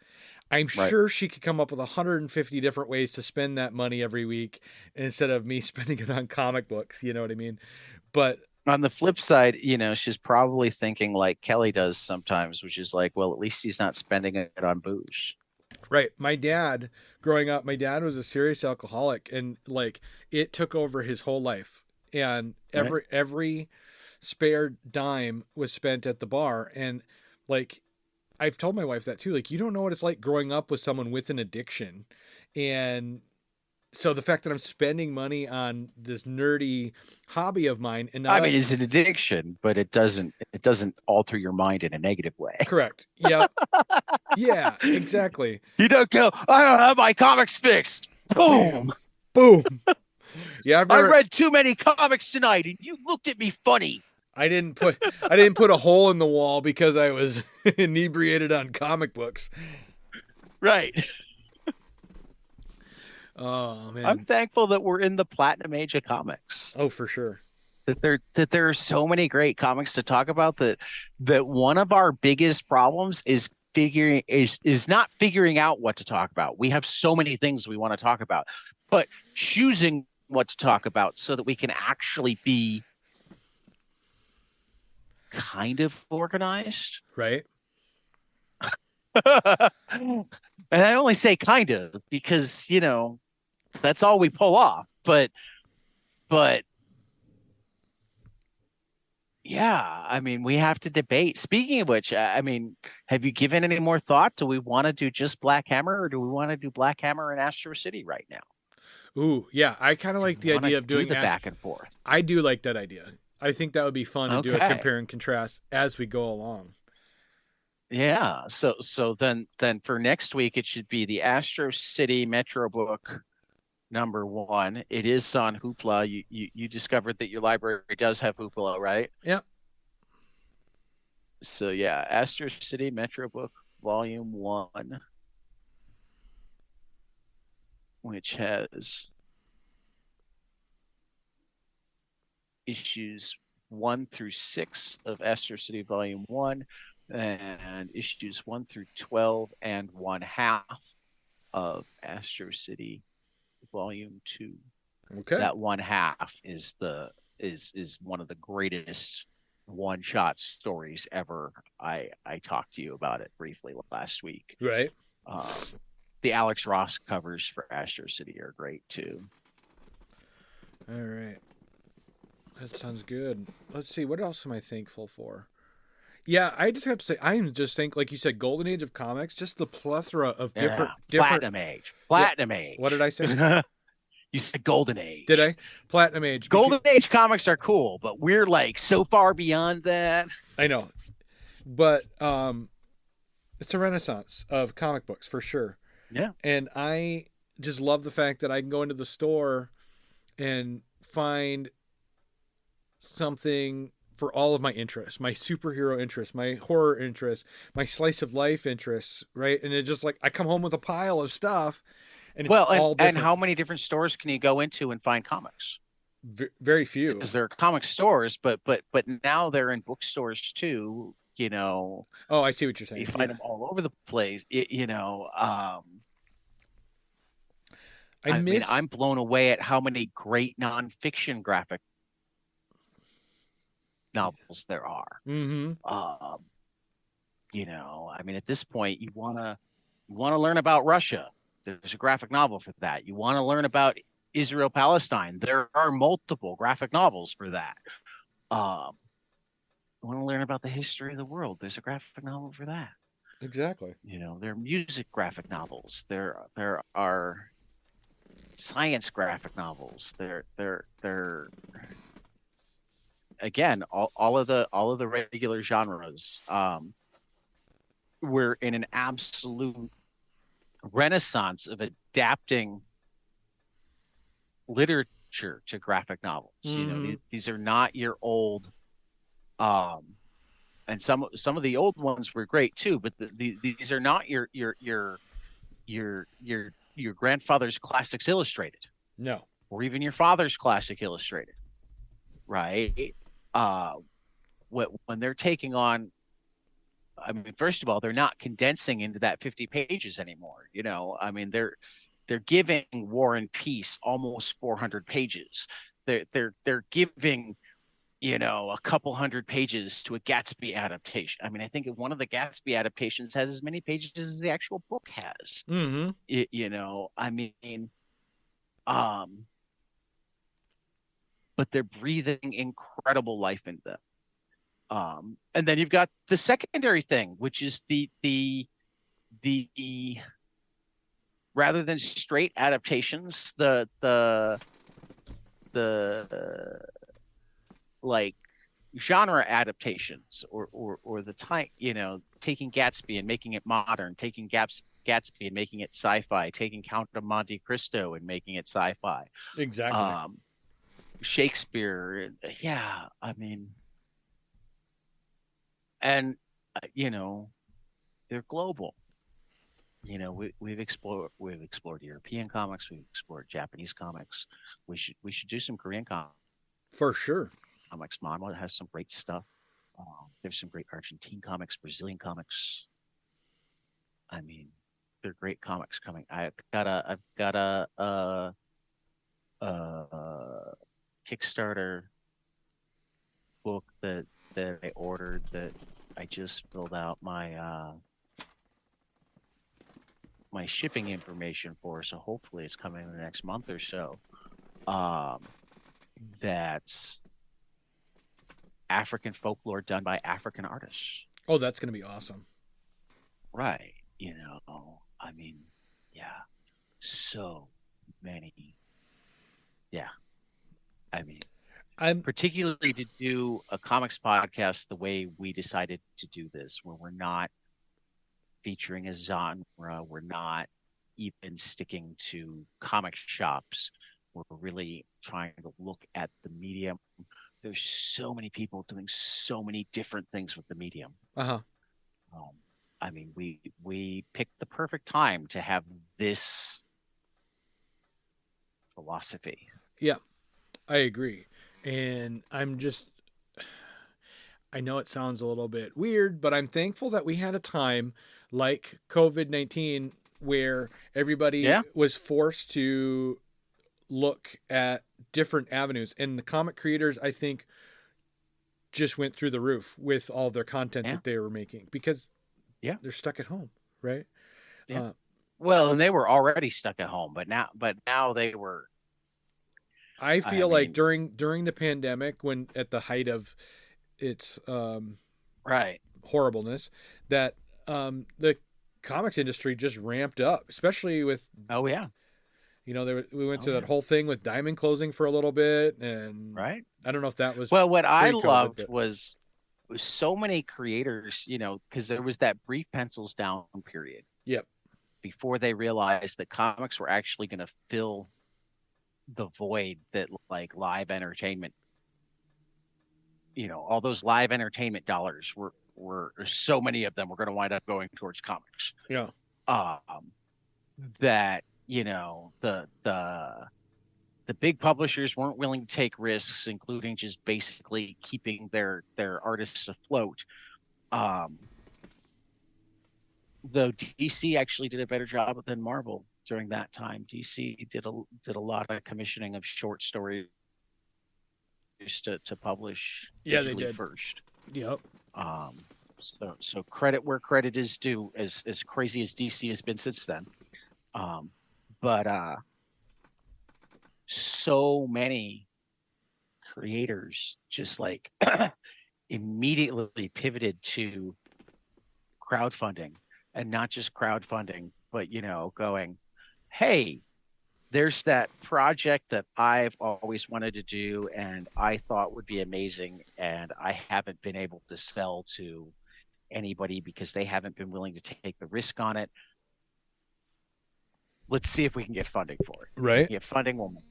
I'm right. sure she could come up with 150 different ways to spend that money every week instead of me spending it on comic books. You know what I mean? But On the flip side, she's probably thinking like Kelly does sometimes, which is like, well, at least he's not spending it on booze. right, my dad, growing up, my dad was a serious alcoholic, and like it took over his whole life, and Right. every spare dime was spent at the bar, and like I've told my wife that too. Like, you don't know what it's like growing up with someone with an addiction. And so the fact that I'm spending money on this nerdy hobby of mine and I not mean, it's an addiction, but it doesn't alter your mind in a negative way. correct. Yep. Yeah, exactly. You don't go, I don't have my comics fixed. Boom. Bam. Boom. Yeah, I've I never read too many comics tonight and you looked at me funny. I didn't put a hole in the wall because I was inebriated on comic books. Right. Oh I'm man. thankful that we're in the platinum age of comics. Oh, for sure. That there are so many great comics to talk about that one of our biggest problems is not figuring out what to talk about. We have so many things we want to talk about, but choosing what to talk about so that we can actually be kind of organized. Right? And I only say kind of because, that's all we pull off. But yeah, I mean, we have to debate. Speaking of which, I mean, have you given any more thought? Do we want to do just Black Hammer or do we want to do Black Hammer and Astro City right now? Ooh, yeah. I kind of Do like we the want to idea of do doing the back and forth? I do like that idea. I think that would be fun to do a Okay. compare and contrast as we go along. Yeah. So then for next week it should be the Astro City Metro book #1. It is on Hoopla. You discovered that your library does have Hoopla, right? Yep. So yeah, Astro City Metro book Volume 1, which has issues 1 through 6 of Astro City Volume 1 and issues 1 through 12 and 1/2 of Astro City Volume 2. Okay. That 1/2 is one of the greatest one-shot stories ever. I talked to you about it briefly last week. Right. Um, the Alex Ross covers for Astro City are great too. All right. That sounds good. Let's see. What else am I thankful for? Yeah, I just have to say, I am just think, like you said, golden age of comics, just the plethora of Yeah, different. Platinum Age. Yeah. Platinum Age. What did I say? You said Golden Age. Did I? Platinum age. Golden Age comics are cool, but we're like so far beyond that. I know, but it's a renaissance of comic books for sure. Yeah. And I just love the fact that I can go into the store and find something for all of my interests, my superhero interests, my horror interests, my slice of life interests, right? And it just like I come home with a pile of stuff, and it's all and different. how many different stores can you go into and find comics? Very few. Because there are comic stores, but now they're in bookstores too. Oh, I see what you're saying. You find them all over the place. I mean, I'm blown away at how many great nonfiction graphic novels there are. Mm-hmm. I mean, at this point, you want to learn about Russia. There's a graphic novel for that. You want to learn about Israel Palestine. There are multiple graphic novels for that. Um, want to learn about the history of the world? There's a graphic novel for that. Exactly. There are music graphic novels. There are science graphic novels. There again all of the regular genres. We're in an absolute renaissance of adapting literature to graphic novels. Mm-hmm. These are not your old and some of the old ones were great too, but these are not your grandfather's classics illustrated No. or even your father's classic illustrated, right? uh when they're taking on, I mean, first of all, they're not condensing into that 50 pages anymore. I mean, they're giving War and Peace almost 400 pages. They're giving a couple hundred pages to a Gatsby adaptation. I mean, I think one of the Gatsby adaptations has as many pages as the actual book has. Mm-hmm. I mean, um, but they're breathing incredible life into them. And then you've got the secondary thing, which is the rather than straight adaptations, the like genre adaptations or the time, taking Gatsby and making it modern, taking Gatsby and making it sci-fi, taking Count of Monte Cristo and making it sci-fi. Exactly. Shakespeare, yeah, I mean, and they're global. We've explored European comics, we've explored Japanese comics. We should do some Korean For sure. comics. Mama has some great stuff. There's some great Argentine comics, Brazilian comics. I mean, they're great comics coming. I've got a Kickstarter book that I ordered that I just filled out my shipping information for. So hopefully it's coming in the next month or so. That's African folklore done by African artists. Oh, that's going to be awesome. Right. I mean, yeah, so many. Yeah. I mean, I'm particularly to do a comics podcast the way we decided to do this, where we're not featuring a genre, we're not even sticking to comic shops. We're really trying to look at the medium. There's so many people doing so many different things with the medium. uh-huh. I mean, we picked the perfect time to have this philosophy. Yeah, I agree. And I know it sounds a little bit weird, but I'm thankful that we had a time like COVID-19 where everybody Yeah. was forced to look at different avenues. And the comic creators, I think, just went through the roof with all their content Yeah. that they were making because Yeah. they're stuck at home, right? Yeah. Well, and they were already stuck at home, but now they were. I feel like mean, during the pandemic, when at the height of its right. horribleness, that the comics industry just ramped up, especially with Oh yeah. we went Oh through yeah. that whole thing with Diamond closing for a little bit, and Right. I don't know if that was Well, what I pre-COVID, loved but was so many creators, because there was that brief pencils down period yep, before they realized that comics were actually going to fill the void that like live entertainment, all those live entertainment dollars were so many of them were going to wind up going towards comics. yeah, Um, that the big publishers weren't willing to take risks, including just basically keeping their artists afloat. Um, though DC actually did a better job than Marvel during that time. DC did a lot of commissioning of short stories to publish yeah, they digitally did. first. Yep. Um, so credit where credit is due. As crazy as DC has been since then, but so many creators just like immediately pivoted to crowdfunding, and not just crowdfunding, but going, hey, there's that project that I've always wanted to do and I thought would be amazing, and I haven't been able to sell to anybody because they haven't been willing to take the risk on it. Let's see if we can get funding for it. Right. Get funding, we'll make.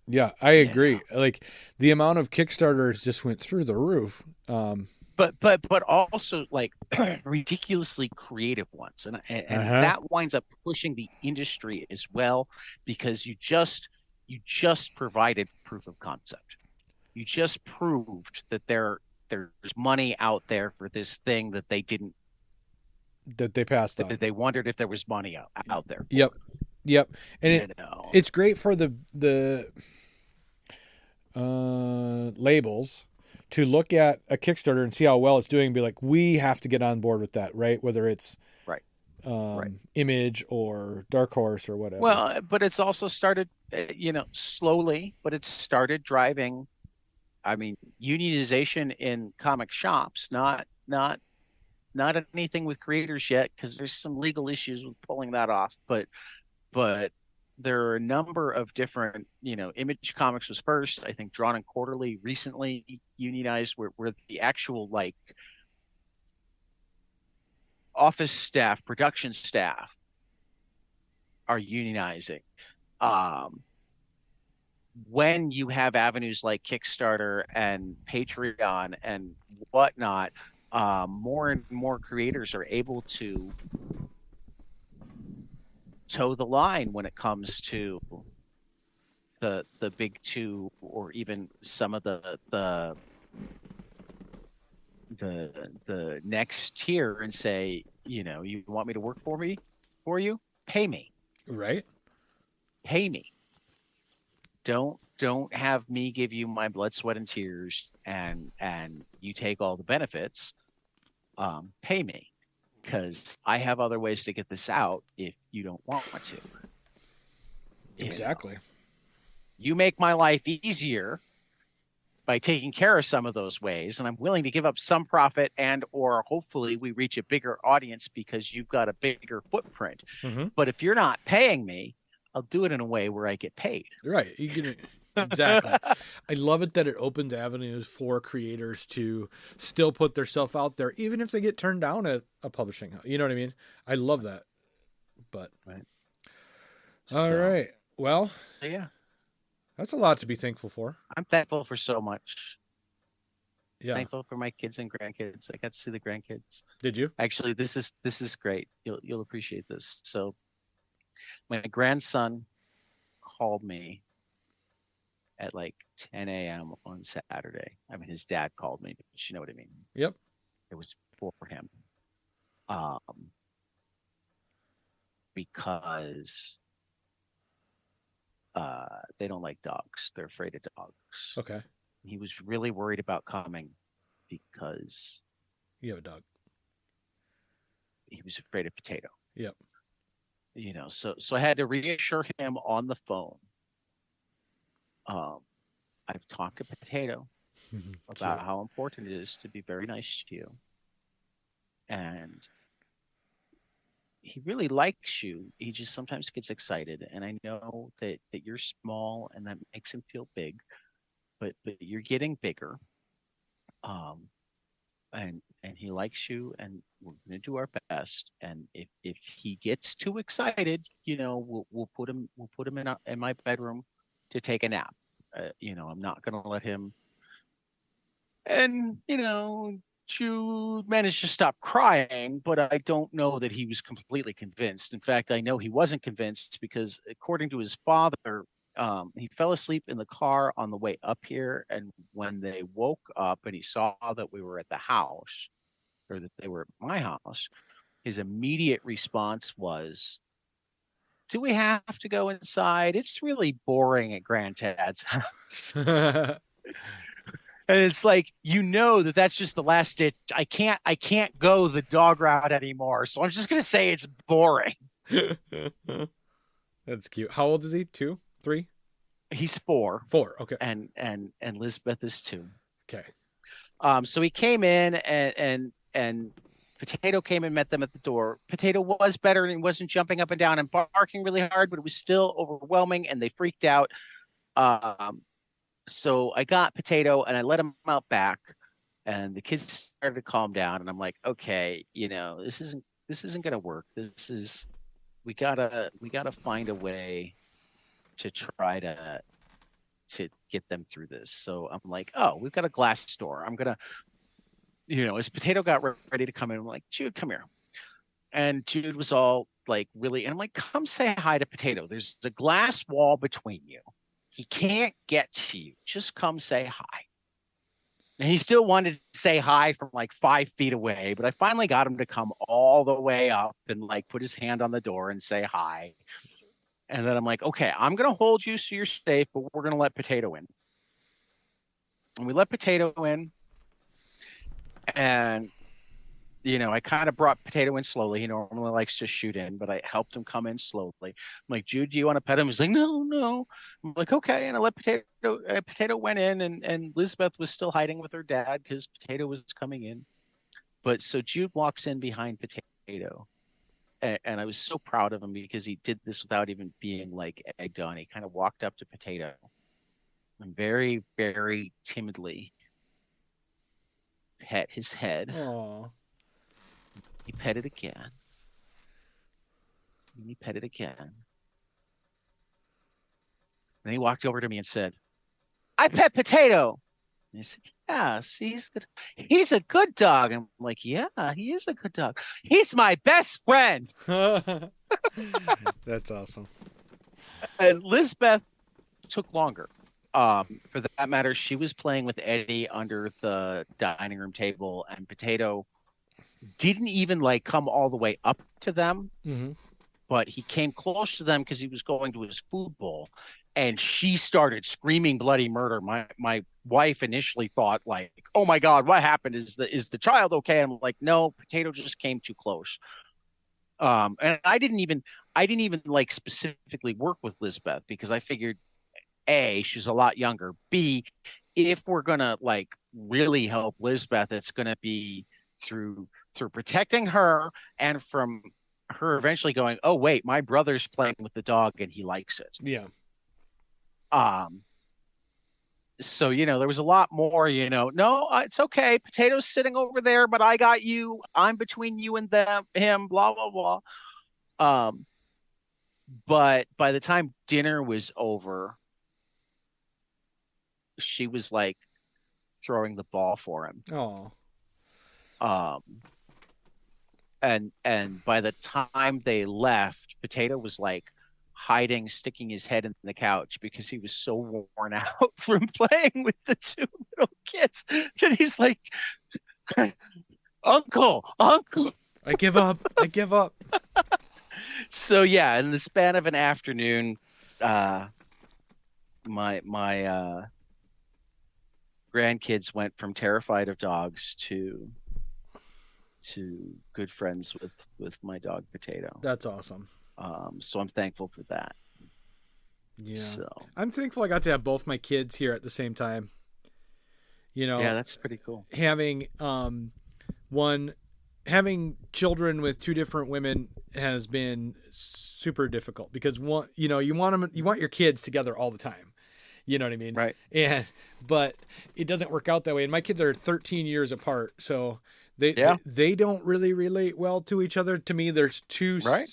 Yeah, I agree. Like the amount of Kickstarters just went through the roof. But also like ridiculously creative ones, and that winds up pushing the industry as well, because you just provided proof of concept. You just proved that there's money out there for this thing that they didn't, that they passed on. That they wondered if there was money out there. Yep. And it's great for the labels to look at a Kickstarter and see how well it's doing and be like, we have to get on board with that, right? Whether it's Image or Dark Horse or whatever. Well, but it's also started, slowly, but it's started driving, unionization in comic shops, not anything with creators yet, because there's some legal issues with pulling that off. But there are a number of different, Image Comics was first. I think Drawn and Quarterly recently unionized, where the actual like office staff, production staff are unionizing. When you have avenues like Kickstarter and Patreon and whatnot, more and more creators are able to toe the line when it comes to the big two, or even some of the next tier, and say, you want me to work for you, pay me. Right. Pay me. Don't have me give you my blood, sweat, and tears, and you take all the benefits. Pay me, because I have other ways to get this out if you don't want to. Exactly. You make my life easier by taking care of some of those ways, and I'm willing to give up some profit, and or hopefully we reach a bigger audience because you've got a bigger footprint. Mm-hmm. But if you're not paying me, I'll do it in a way where I get paid. Right. You can. Exactly. I love it that it opens avenues for creators to still put themselves out there, even if they get turned down at a publishing house. You know what I mean? I love that. But right. All right. Well, yeah, that's a lot to be thankful for. I'm thankful for so much. Yeah. Thankful for my kids and grandkids. I got to see the grandkids. Did you? Actually, this is great. You'll appreciate this. So my grandson called me at like 10 a.m. on Saturday. His dad called me, but you know what I mean? Yep. It was for him. Because they don't like dogs. They're afraid of dogs. Okay. He was really worried about coming because you have a dog. He was afraid of Potato. Yep. So I had to reassure him on the phone. I've talked to Potato about how important it is to be very nice to you. And he really likes you. He just sometimes gets excited. And I know that you're small and that makes him feel big, but you're getting bigger. And he likes you, and we're going to do our best. And if he gets too excited, we'll put him in my bedroom to take a nap. I'm not going to let him. And Jude managed to stop crying, but I don't know that he was completely convinced. In fact, I know he wasn't convinced because, according to his father, he fell asleep in the car on the way up here, and when they woke up and he saw that we were at the house, or that they were at my house, his immediate response was, "Do we have to go inside? It's really boring at Granddad's house." And it's like, that's just the last ditch. I can't go the dog route anymore, so I'm just gonna say it's boring. That's cute. How old is he? 2, 3? He's 4, 4. Okay. and Lisbeth is 2. Okay. So he came in, and Potato came and met them at the door. Potato was better and wasn't jumping up and down and barking really hard, but it was still overwhelming, and they freaked out. So I got Potato and I let him out back, and the kids started to calm down. And I'm like, okay, this isn't gonna work. We gotta find a way to try to get them through this. So I'm like, oh, we've got a glass door. I'm gonna, as Potato got ready to come in, I'm like, Jude, come here. And Jude was all like, really, and I'm like, come say hi to Potato. There's a glass wall between you. He can't get to you. Just come say hi. And he still wanted to say hi from like 5 feet away, but I finally got him to come all the way up and like put his hand on the door and say hi. And then I'm like, okay, I'm going to hold you so you're safe, but we're going to let Potato in. And we let Potato in. And, I kind of brought Potato in slowly. He normally likes to shoot in, but I helped him come in slowly. I'm like, Jude, do you want to pet him? He's like, no. I'm like, okay. And I let Potato went in, and Lisbeth was still hiding with her dad because Potato was coming in. But so Jude walks in behind Potato. And I was so proud of him because he did this without even being like egged on. He kind of walked up to Potato and very, very timidly pet his head. Aww. He pet it again. And he pet it again. Then he walked over to me and said, I pet Potato. And he said, yes, he's good. He's a good dog. And I'm like, yeah, he is a good dog. He's my best friend. That's awesome. And Lisbeth took longer. For that matter, she was playing with Eddie under the dining room table, and Potato didn't even like come all the way up to them, but he came close to them because he was going to his food bowl. And she started screaming bloody murder. My wife initially thought like, oh my God, what happened? Is the child okay? And I'm like, no, Potato just came too close. And I didn't even like specifically work with Lisbeth because I figured A, she's a lot younger. B, if we're gonna like really help Lisbeth, it's gonna be through protecting her and from her eventually going, oh wait, my brother's playing with the dog and he likes it. Yeah. So, there was a lot more, no, it's okay. Potato's sitting over there, but I got you. I'm between you and him, blah, blah, blah. But by the time dinner was over, she was like throwing the ball for him. Oh. And by the time they left, Potato was like hiding, sticking his head in the couch because he was so worn out from playing with the 2 little kids that he's like, Uncle. I give up. So yeah, in the span of an afternoon, my grandkids went from terrified of dogs to good friends with my dog Potato. That's awesome. So I'm thankful for that. Yeah. So I'm thankful I got to have both my kids here at the same time. Yeah, that's pretty cool. Having having children with 2 different women has been super difficult because one, you want your kids together all the time. You know what I mean? Right. But it doesn't work out that way. And my kids are 13 years apart, so they don't really relate well to each other. To me, there's 2, right?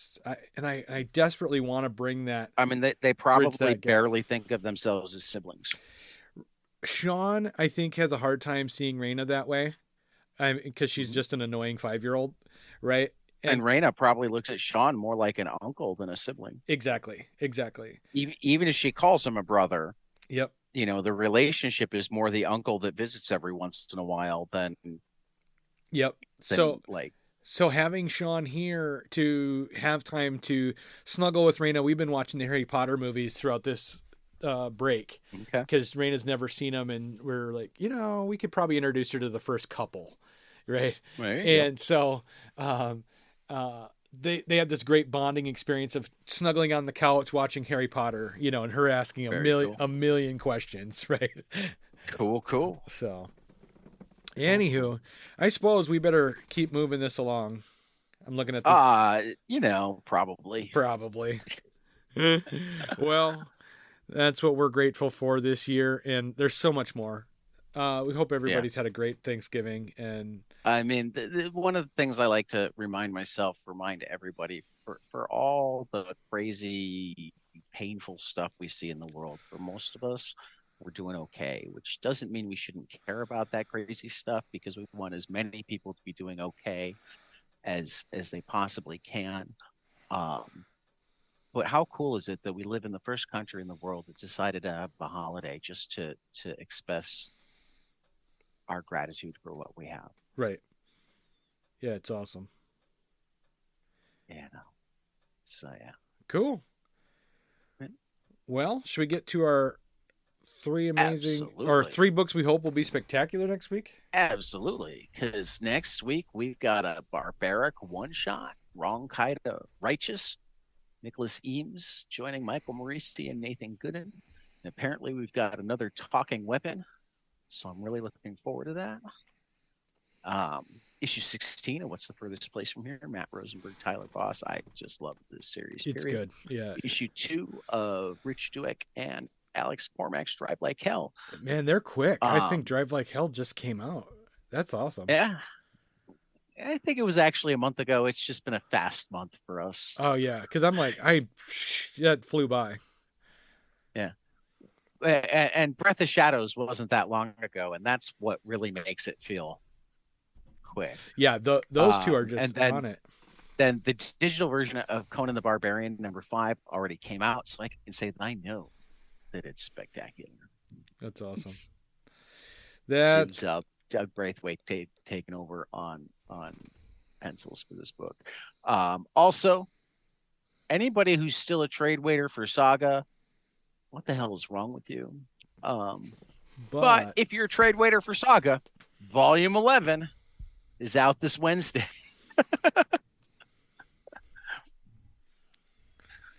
I desperately want to bring that. I mean, they probably barely think of themselves as siblings. Sean, I think, has a hard time seeing Raina that way, because she's just an annoying 5-year-old, right? And Raina probably looks at Sean more like an uncle than a sibling. Exactly. Even if she calls him a brother. Yep. The relationship is more the uncle that visits every once in a while than. Yep. So having Sean here to have time to snuggle with Raina, we've been watching the Harry Potter movies throughout this break. Okay. Because Raina's never seen them, and we're like, we could probably introduce her to the first couple, right? Right. And so they had this great bonding experience of snuggling on the couch watching Harry Potter, and her asking Very cool. a million questions, right? Cool. So, anywho, I suppose we better keep moving this along. I'm looking at the probably. Well, that's what we're grateful for this year, and there's so much more. We hope everybody's had a great Thanksgiving, and I mean, one of the things I like to remind everybody for all the crazy, painful stuff we see in the world, for most of us, we're doing okay, which doesn't mean we shouldn't care about that crazy stuff, because we want as many people to be doing okay as they possibly can. But how cool is it that we live in the first country in the world that decided to have a holiday just to express our gratitude for what we have? Right. Yeah, it's awesome. Yeah. So yeah. Cool. Well, should we get to our three books we hope will be spectacular next week? Absolutely. Because next week we've got a barbaric one-shot, Wrong Kind of Righteous, Nicholas Eames joining Michael Morisi and Nathan Gooden. And apparently we've got another talking weapon. So I'm really looking forward to that. Issue 16 of What's the Furthest Place from Here? Matt Rosenberg, Tyler Boss. I just love this series. It's good. Yeah. Issue 2 of Rich Dueck and Alex Cormac's Drive Like Hell. Man, they're quick. I think Drive Like Hell just came out. That's awesome. Yeah. I think it was actually a month ago. It's just been a fast month for us. Oh, yeah. Because I'm like, that flew by. Yeah. And Breath of Shadows wasn't that long ago, and that's what really makes it feel quick. Yeah, those two are just on it. Then the digital version of Conan the Barbarian #5 already came out, so I can say that I know that it's spectacular. That's awesome. That's Doug Braithwaite taking over on pencils for this book. Also, anybody who's still a trade waiter for Saga, what the hell is wrong with you? But if you're a trade waiter for Saga, Volume 11 is out this Wednesday.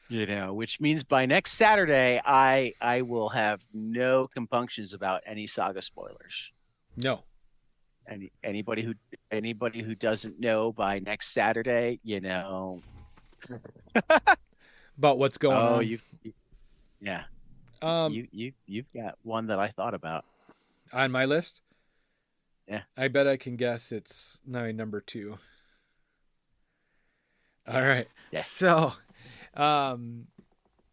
Which means by next Saturday, I will have no compunctions about any Saga spoilers. No. Anybody who doesn't know by next Saturday, about what's going on. You've got one that I thought about on my list. Yeah, I bet I can guess it's number 2. All right. Yeah. So, I'm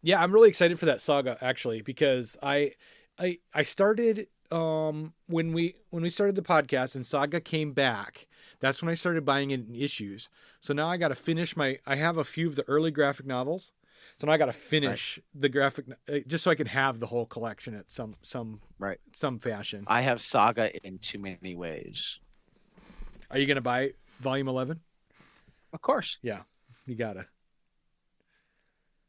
really excited for that saga actually, because I started when we started the podcast and Saga came back. That's when I started buying it in issues. So now I got to finish I have a few of the early graphic novels. So now I got to finish the graphic just so I can have the whole collection at some fashion. I have Saga in too many ways. Are you going to buy volume 11? Of course. Yeah, you got to.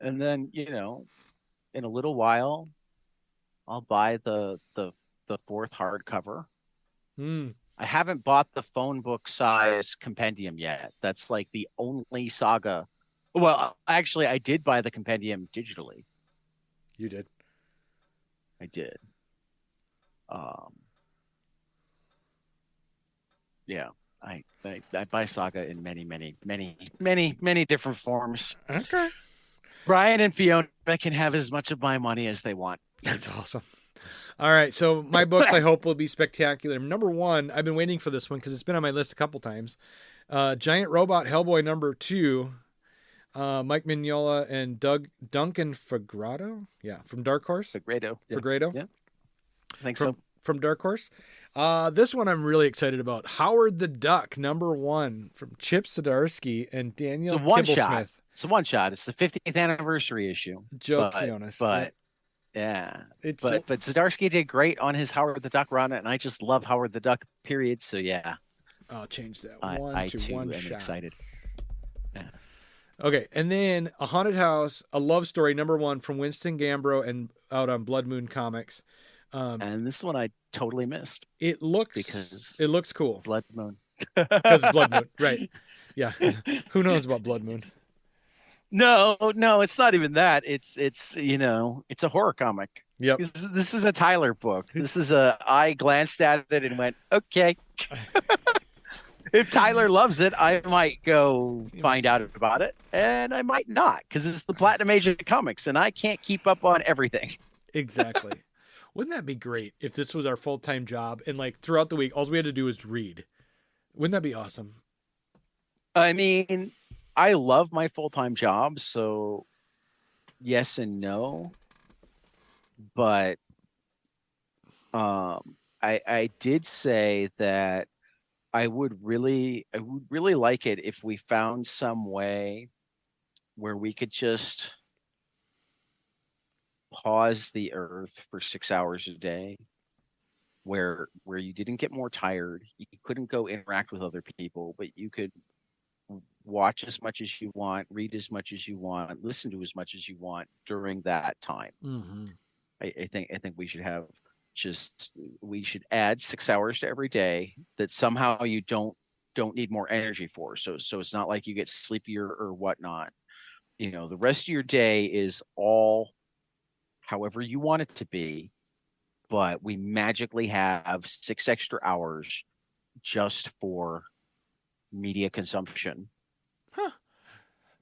And then, in a little while, I'll buy the 4th hardcover. I haven't bought the phone book size compendium yet. That's like the only Saga. Well, actually, I did buy the compendium digitally. You did? I did. Yeah, I buy Saga in many different forms. Okay. Brian and Fiona can have as much of my money as they want. That's awesome. All right, so my books I hope will be spectacular. Number 1, I've been waiting for this one because it's been on my list a couple times. Giant Robot Hellboy #2. Mike Mignola and Duncan Fegredo, from Dark Horse. Fegredo, yeah, I think so. From Dark Horse. This one I'm really excited about. Howard the Duck #1 from Chip Zdarsky and Daniel Kibblesmith. It's a one shot. It's the 50th anniversary issue. Joe Quinones. But Zdarsky did great on his Howard the Duck run, and I just love Howard the Duck. Period. So yeah, I'll change that I to one am shot. Excited. Yeah. Okay, and then A Haunted House, a love story #1 from Winston Gambro and out on Blood Moon Comics. And this one I totally missed. It looks cool. Blood Moon. Because Blood Moon, right? Yeah. Who knows about Blood Moon? No, it's not even that. It's it's a horror comic. Yep. This is a Tyler book. I glanced at it and went, okay. If Tyler loves it, I might go find out about it, and I might not, because it's the Platinum Age of comics, and I can't keep up on everything. Exactly. Wouldn't that be great if this was our full-time job and like throughout the week, all we had to do was read? Wouldn't that be awesome? I mean, I love my full-time job, so yes and no. But I did say that I would really like it if we found some way where we could just pause the earth for 6 hours a day, where you didn't get more tired, you couldn't go interact with other people, but you could watch as much as you want, read as much as you want, listen to as much as you want during that time. Mm-hmm. I think we should have we should add 6 hours to every day that somehow you don't need more energy for. So it's not like you get sleepier or whatnot. The rest of your day is all however you want it to be, but we magically have 6 extra hours just for media consumption. Huh.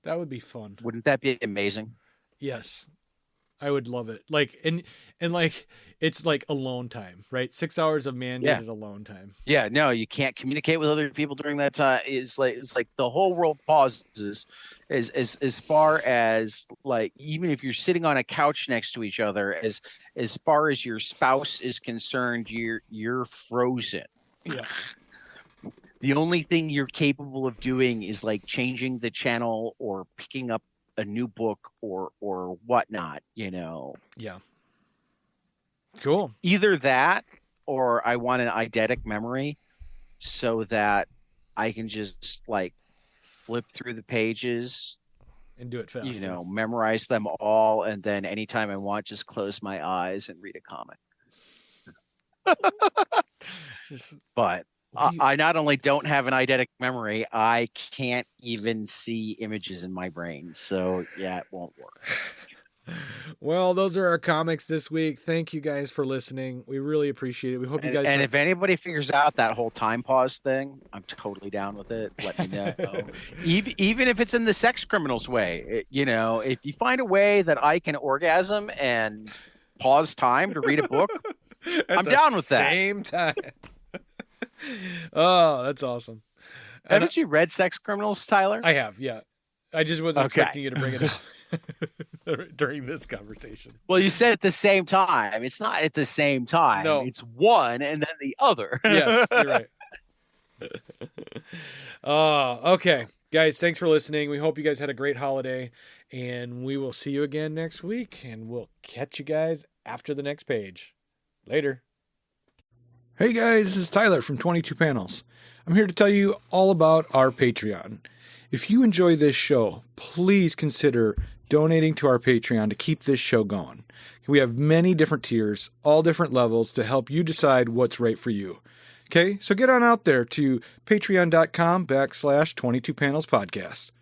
That would be fun. Wouldn't that be amazing? Yes. I would love it. Like, and like, it's like alone time, right? 6 hours of mandated alone time. Yeah, no, you can't communicate with other people during that time. It's like the whole world pauses as far as, like, even if you're sitting on a couch next to each other, as far as your spouse is concerned, you're frozen. Yeah. The only thing you're capable of doing is like changing the channel or picking up a new book or whatnot, Yeah. Cool. Either that or I want an eidetic memory so that I can just like flip through the pages and do it fast. Memorize them all, and then anytime I want, just close my eyes and read a comic. But I not only don't have an eidetic memory, I can't even see images in my brain. So yeah, it won't work. Well, those are our comics this week. Thank you guys for listening. We really appreciate it. We hope you guys. And if anybody figures out that whole time pause thing, I'm totally down with it. Let me know. Even if it's in the sex criminals way, if you find a way that I can orgasm and pause time to read a book, I'm down with that. Same time. Oh, that's awesome. Haven't you read Sex Criminals, Tyler? I have, yeah. I just wasn't expecting you to bring it up during this conversation. Well, you said at the same time. It's not at the same time. No. It's one and then the other. Yes, you're right. Okay. Guys, thanks for listening. We hope you guys had a great holiday, and we will see you again next week, and we'll catch you guys after the next page. Later. Hey guys, this is Tyler from 22 Panels. I'm here to tell you all about our Patreon. If you enjoy this show, please consider donating to our Patreon to keep this show going. We have many different tiers, all different levels to help you decide what's right for you. Okay, so get on out there to patreon.com/22 Panels Podcast.